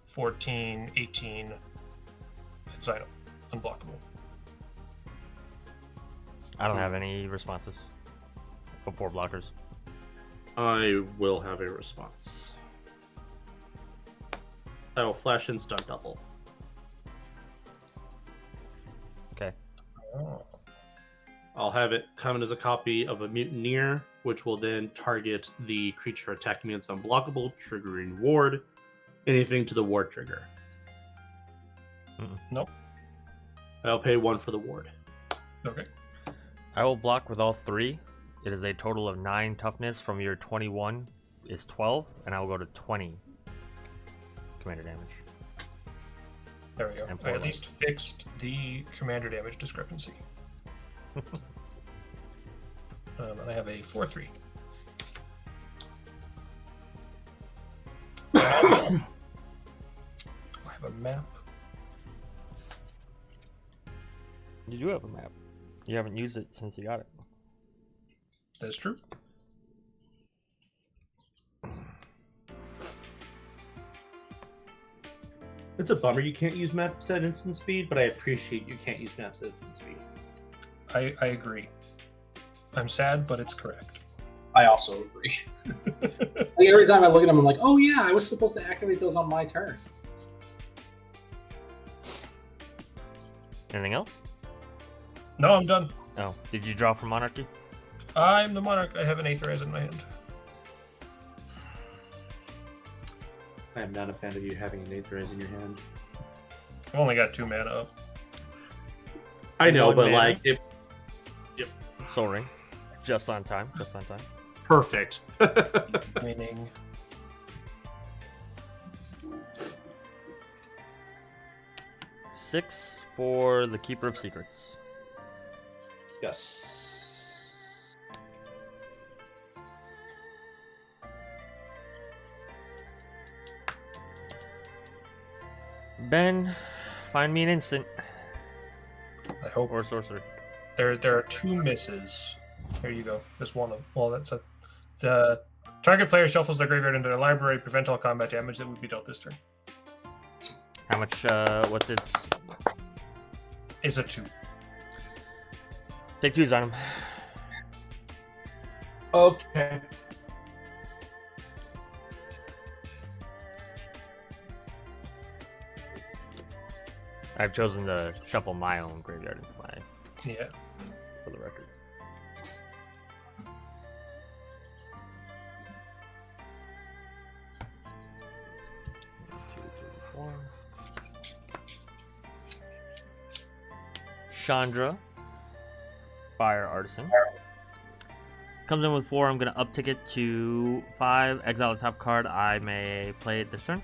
14, 18 at Xynam. Unblockable. I don't have any responses. For 4 blockers. I will have a response. I will flash and stun double. Okay. Oh. I'll have it come as a copy of a Mutineer, which will then target the creature attacking me. It's unblockable, triggering ward. Anything to the ward trigger. Nope. I'll pay 1 for the ward. Okay. I will block with all 3. It is a total of 9 toughness from your 21 is 12, and I will go to 20 commander damage. There we go. And I at 4 least fixed the commander damage discrepancy. And I have a 4/3. I have a map. You do have a map. You haven't used it since you got it. That's true. It's a bummer you can't use maps at instant speed, but I appreciate you can't use maps at instant speed. I agree. I'm sad, but it's correct. I also agree. Like every time I look at them, I'm like, oh yeah, I was supposed to activate those on my turn. Anything else? No, I'm done. Oh, did you draw from Monarchy? I'm the Monarch. I have an Aetherize in my hand. I am not a fan of you having an Aetherize in your hand. I've only got 2 mana up. I know, One but mana? like, if Soul Ring. Just on time. Just on time. perfect. Meaning. Six for the Keeper of Secrets. Yes. Ben, find me an instant. I hope. Or sorcerer. There are 2 misses. Here you go. There's one of. Well, that's a. The target player shuffles their graveyard into their library. Prevent all combat damage that would be dealt this turn. How much, what's its... Is a 2. Take 2s on him. Okay. I've chosen to shuffle my own graveyard into my... Yeah. For the record. One, two, three, 4. Chandra, Fire Artisan. Comes in with 4. I'm going to uptick it to 5. Exile the top card. I may play it this turn.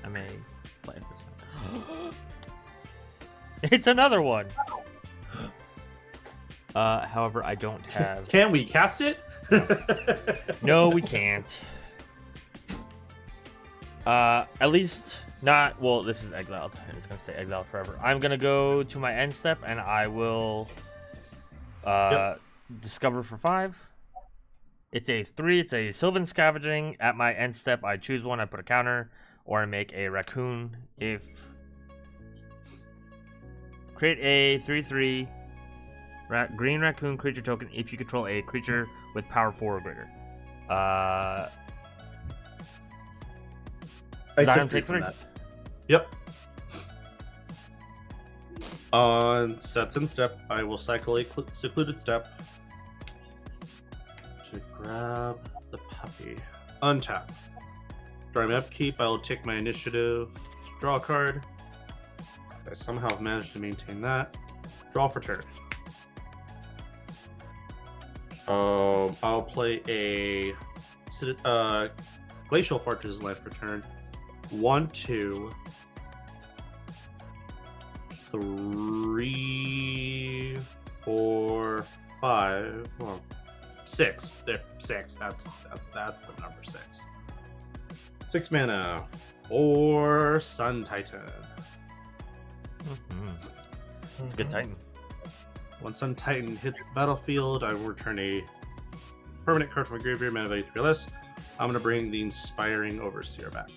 I may play it this turn. It's another one! However, I don't have. Can we cast it? No, we can't. At least not. Well, this is exiled, and it's gonna stay exiled forever. I'm gonna go to my end step, and I will discover for 5. It's a 3. It's a Sylvan Scavenging. At my end step, I choose one. I put a counter, or I make a raccoon. If create a 3/3 green raccoon creature token if you control a creature with power 4 or greater. Xynam take 3. Yep. On Seth's end step, I will cycle a secluded step to grab the puppy. Untap. During my upkeep, I will take my initiative, draw a card. I somehow have managed to maintain that. Draw for turn. I'll play a Glacial Fortress land for turn. 1, 2, 3, 4, 5. Well, 6. There, 6. That's the number 6. 6 mana. 4 Sun Titan. It's a good Titan. When Sun Titan hits the battlefield, I will return a permanent card from my graveyard, mana value 3 or less. I'm going to bring the Inspiring Overseer back.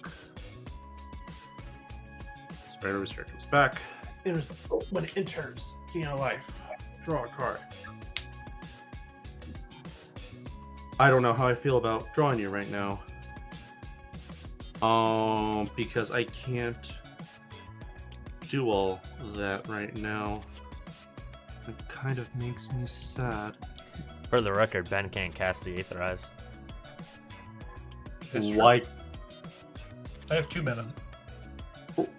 Inspiring Overseer comes back. When it enters, gain a life. Draw a card. I don't know how I feel about drawing you right now. Because I can't do all that right now. It kind of makes me sad. For the record, Ben can't cast the Aetherize. Why? I have 2 mana.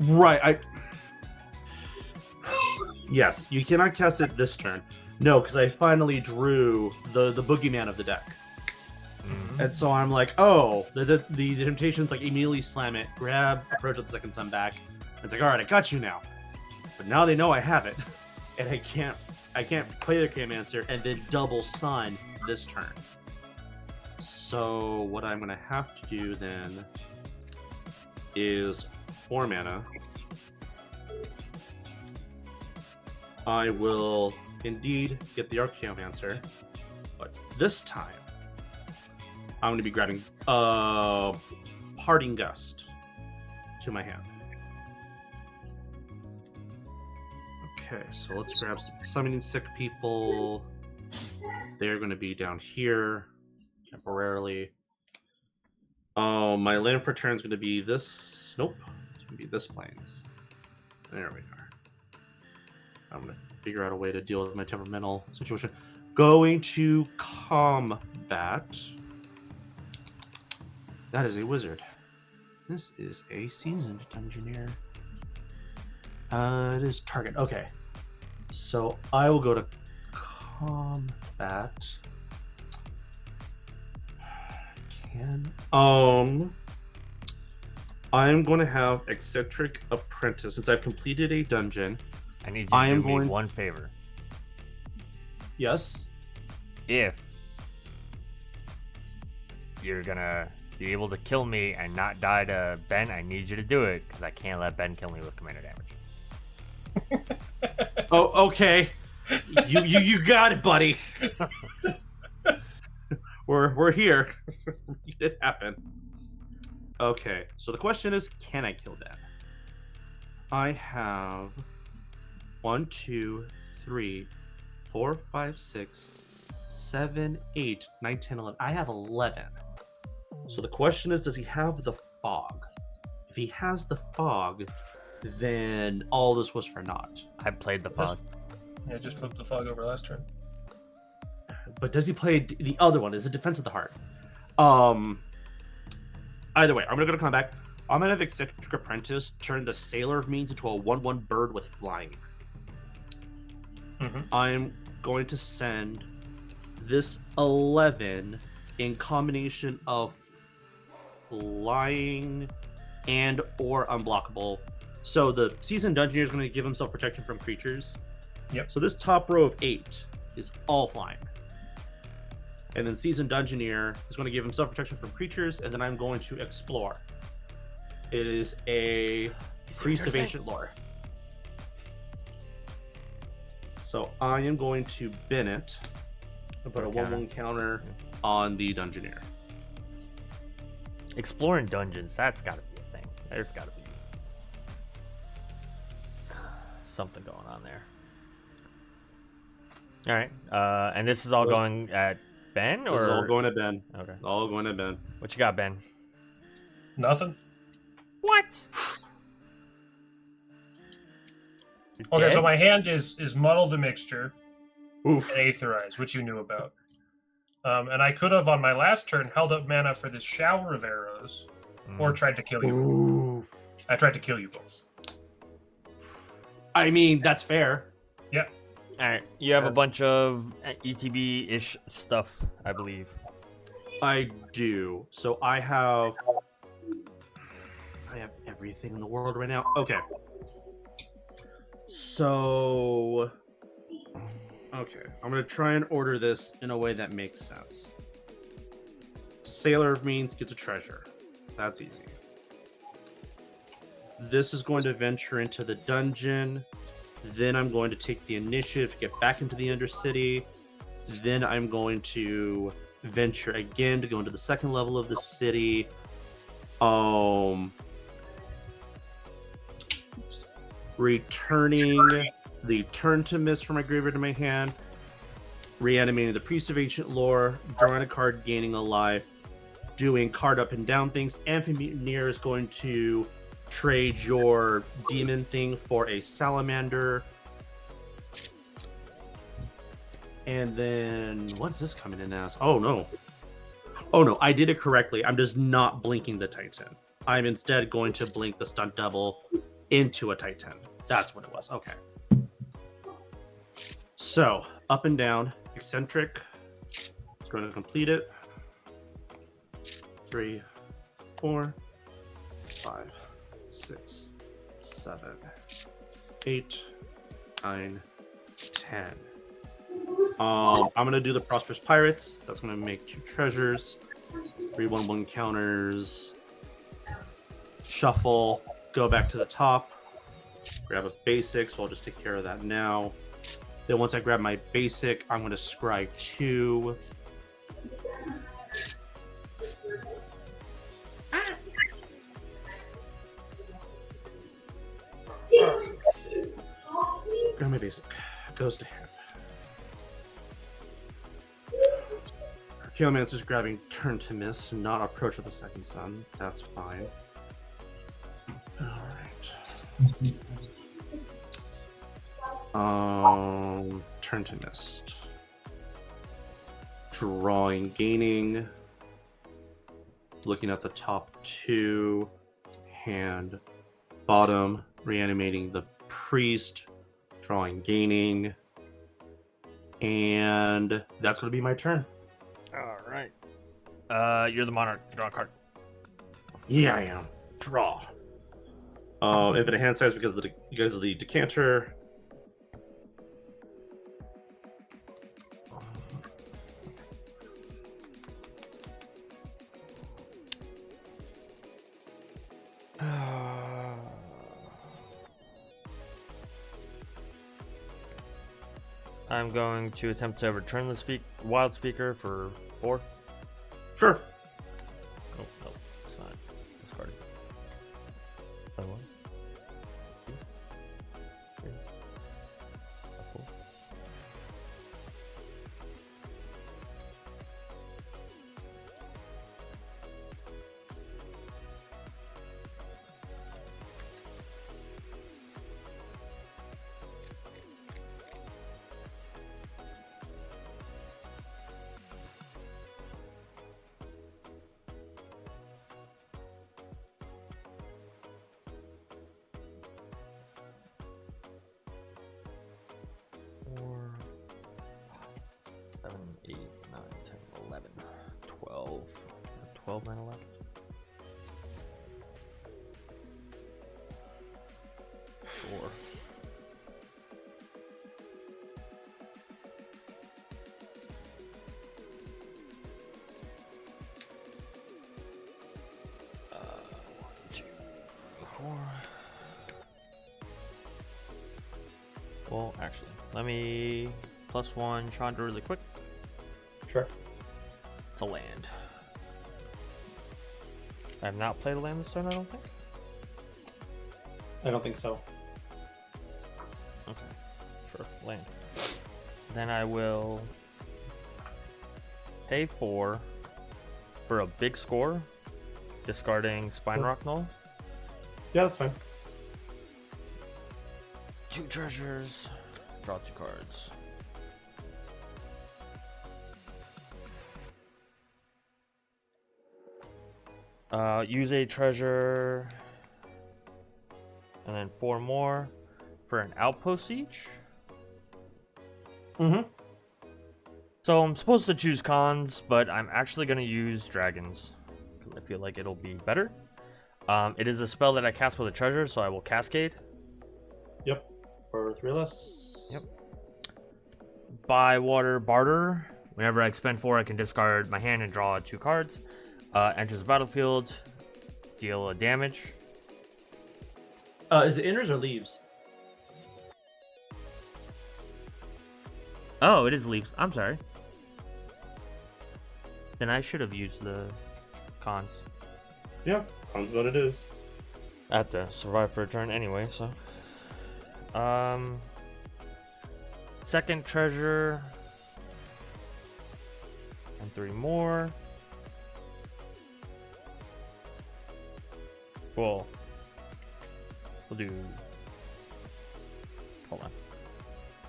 Right, Yes, you cannot cast it this turn. No, because I finally drew the boogeyman of the deck. And so I'm like, oh, the temptation's like immediately slam it, grab, approach with the second sun back. It's like, alright, I got you now. But now they know I have it. And I can't play the Chromancer and then double sun this turn. So what I'm gonna have to do then is 4 mana. I will indeed get the Archaeomancer, but this time I'm going to be grabbing Parting Gust to my hand. Okay, so let's grab some Summoning Sick people. They're going to be down here temporarily. My land for turn is going to be this. Nope, it's going to be this Plains. There we are. I'm going to figure out a way to deal with my temperamental situation. Going to combat. That is a wizard. This is a seasoned dungeoneer. It is target. Okay. So I will go to combat. I'm going to have Eccentric Apprentice. Since I've completed a dungeon, I need you to do me one favor. Yes? If you're gonna be able to kill me and not die to Ben, I need you to do it, because I can't let Ben kill me with commander damage. Oh, okay. You got it, buddy. We're here. Make it happen. Okay, so the question is, can I kill Ben? I have 1, 2, 3, 4, 5, 6, 7, 8, 9, 10, 11. I have 11. So the question is, does he have the fog? If he has the fog, then all this was for naught. I played the fog. Yeah, just flipped the fog over last turn. But does he play the other one? Is it Defense of the Heart? Either way, I'm gonna go to combat. I'm gonna have Eccentric Apprentice turn the Sailor of Means into a 1/1 bird with flying. I'm going to send this 11 in combination of flying and or unblockable. So the seasoned dungeoneer is going to give himself protection from creatures. Yep. So this top row of 8 is all flying. And then Seasoned Dungeoneer is going to give himself protection from creatures, and then I'm going to explore. It is a Priest of Ancient Lore. So I am going to bin it and put a 1/1 counter on the Dungeoneer. Exploring dungeons, that's gotta be a thing. There's gotta be something going on there. Alright, and this is all going at Ben, or? This is all going to Ben. Okay. All going to Ben. What you got, Ben? Nothing. What? Okay, so my hand is Muddle the Mixture Oof. and Aetherize, which you knew about. And I could have, on my last turn, held up mana for this shower of arrows, or tried to kill you. Ooh. I tried to kill you both. I mean, that's fair. Yeah. Alright, you have a bunch of ETB-ish stuff, I believe. I do. So I have everything in the world right now. Okay. So okay, I'm gonna try and order this in a way that makes sense. Sailor of Means gets a treasure. That's easy. This is going to venture into the dungeon. Then I'm going to take the initiative to get back into the Undercity. Then I'm going to venture again to go into the second level of the city. Returning the Turn to Mist from my graveyard to my hand. Reanimating the Priest of Ancient Lore. Drawing a card, gaining a life. Doing card up and down things. Amphimuteer is going to trade your demon thing for a salamander. And then what's this coming in as? Oh no, I did it correctly. I'm just not blinking the Titan. I'm instead going to blink the stunt double into a Titan. That's what it was. Okay. So up and down, eccentric. It's going to complete it. 3, 4, 5, 6, 7, 8, 9, 10. I'm gonna do the Prosperous Pirates. That's gonna make 2 treasures, 3 1/1 counters, shuffle, go back to the top, grab a basic, so I'll just take care of that now. Then once I grab my basic, I'm gonna scry 2. Grab my basic. Goes to hand. Archaeomancer's grabbing Turn to Mist, not Approach of the Second Sun. That's fine. Alright. Turn to Mist. Drawing, gaining. Looking at the top 2. Hand. Bottom. Reanimating the Priest. Drawing, gaining. And that's going to be my turn. Alright. You're the Monarch. Draw a card. Yeah, I am. Draw. Infinite hand size because of the decanter. I'm going to attempt to return the Wild Speaker for 4. Sure. Oh, no, it's not. Discard it. 1, 2, 3, 4. Four, 7, 8, 9, 10, 11, 12. 12, 9, 11. 4. Well, actually, let me +1 Chandra really quick. Sure. It's a land. I have not played a land this turn, I don't think. I don't think so. Okay, sure, land. Then I will pay 4 for a big score, discarding Spine Rock Null. Yeah, that's fine. 2 treasures, draw 2 cards. Use a treasure, and then 4 more for an outpost siege. Mm-hmm. So I'm supposed to choose cons, but I'm actually going to use dragons. I feel like it'll be better. It is a spell that I cast with a treasure, so I will cascade. Yep. For 3 less. Yep. Buy water barter. Whenever I expend 4, I can discard my hand and draw 2 cards. Enters the battlefield, deal a damage. Is it inners or leaves? Oh, it is leaves. I'm sorry. Then I should have used the cons. Yeah, sounds what it is. I have to survive for a turn anyway, so. Second treasure. And 3 more. Cool. We'll do. Hold on.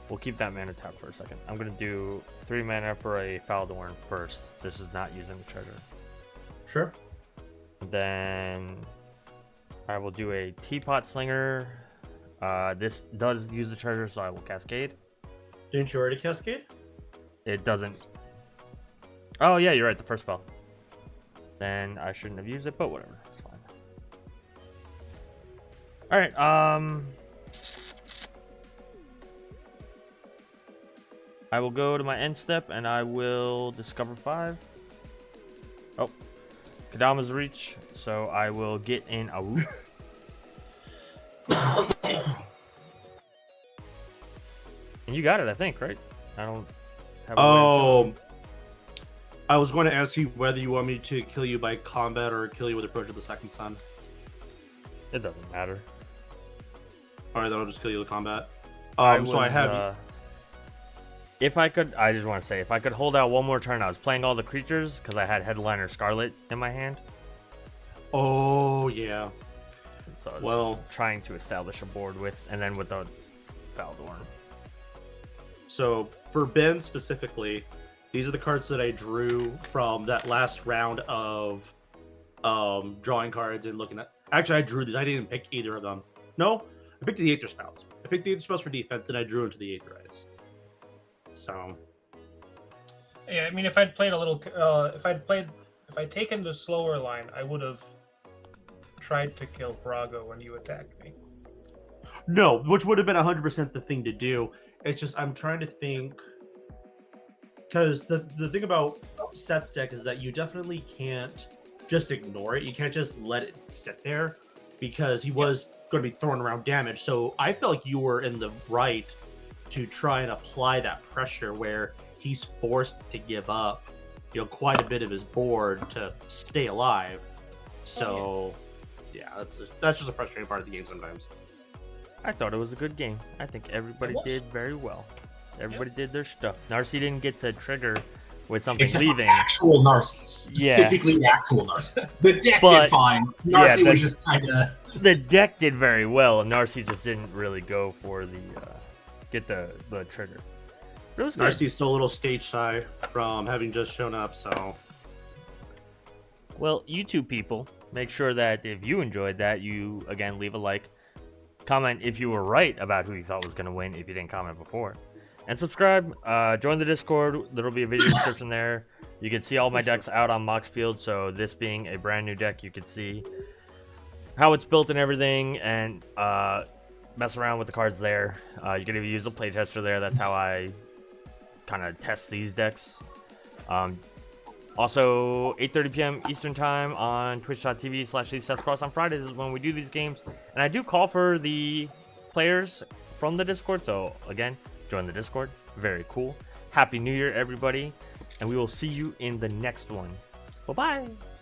We'll keep that mana tapped for a second. I'm gonna do 3 mana for a Faldorn first. This is not using the treasure. Sure. Then I will do a Teapot Slinger. This does use the treasure, so I will cascade. Didn't you already cascade? It doesn't. Oh yeah, you're right. The first spell. Then I shouldn't have used it, but whatever. It's fine. All right. I will go to my end step and I will discover 5. Oh, Kadama's reach, so I will get in a whoop. And you got it, I think, right? I don't have a way of knowing. I was going to ask you whether you want me to kill you by combat or kill you with Approach of the Second Sun. It doesn't matter. Alright, then I'll just kill you with combat. So I have. If I could, I just want to say, if I could hold out one more turn, I was playing all the creatures because I had Headliner Scarlet in my hand. Oh, yeah. So I was trying to establish a board with, and then with the Faldorn. So for Ben specifically, these are the cards that I drew from that last round of drawing cards and looking at. Actually, I drew these. I didn't pick either of them. No, I picked the Aether Spells. I picked the Aether Spells for defense, and I drew into the Aether Eyes. So. Yeah, I mean, if I'd played a little, if I'd taken the slower line, I would have tried to kill Brago when you attacked me. No, which would have been 100% the thing to do. It's just I'm trying to think, because the thing about Seth's deck is that you definitely can't just ignore it. You can't just let it sit there, because he was going to be throwing around damage. So I felt like you were in the right to try and apply that pressure where he's forced to give up, quite a bit of his board to stay alive. So, yeah, that's just a frustrating part of the game sometimes. I thought it was a good game. I think everybody did very well. Everybody did their stuff. Narci didn't get to trigger with something Except leaving. For actual Narci, specifically actual Narci. The deck did fine. Narci was just kind of. The deck did very well, and Narci just didn't really go for the get the trigger. But it was good. Narci's still a little stage shy from having just shown up, so. Well, you two people, make sure that if you enjoyed that, you again leave a like. Comment if you were right about who you thought was going to win if you didn't comment before. And subscribe. Join the Discord. There'll be a video description there. You can see all my decks out on Moxfield. So this being a brand new deck, you can see how it's built and everything. And mess around with the cards there. You can even use the playtester there. That's how I kind of test these decks. Also, 8:30 p.m. Eastern Time on twitch.tv/Seth Cross on Fridays is when we do these games. And I do call for the players from the Discord. So again, join the Discord. Very cool. Happy New Year, everybody, and we will see you in the next one. Bye bye.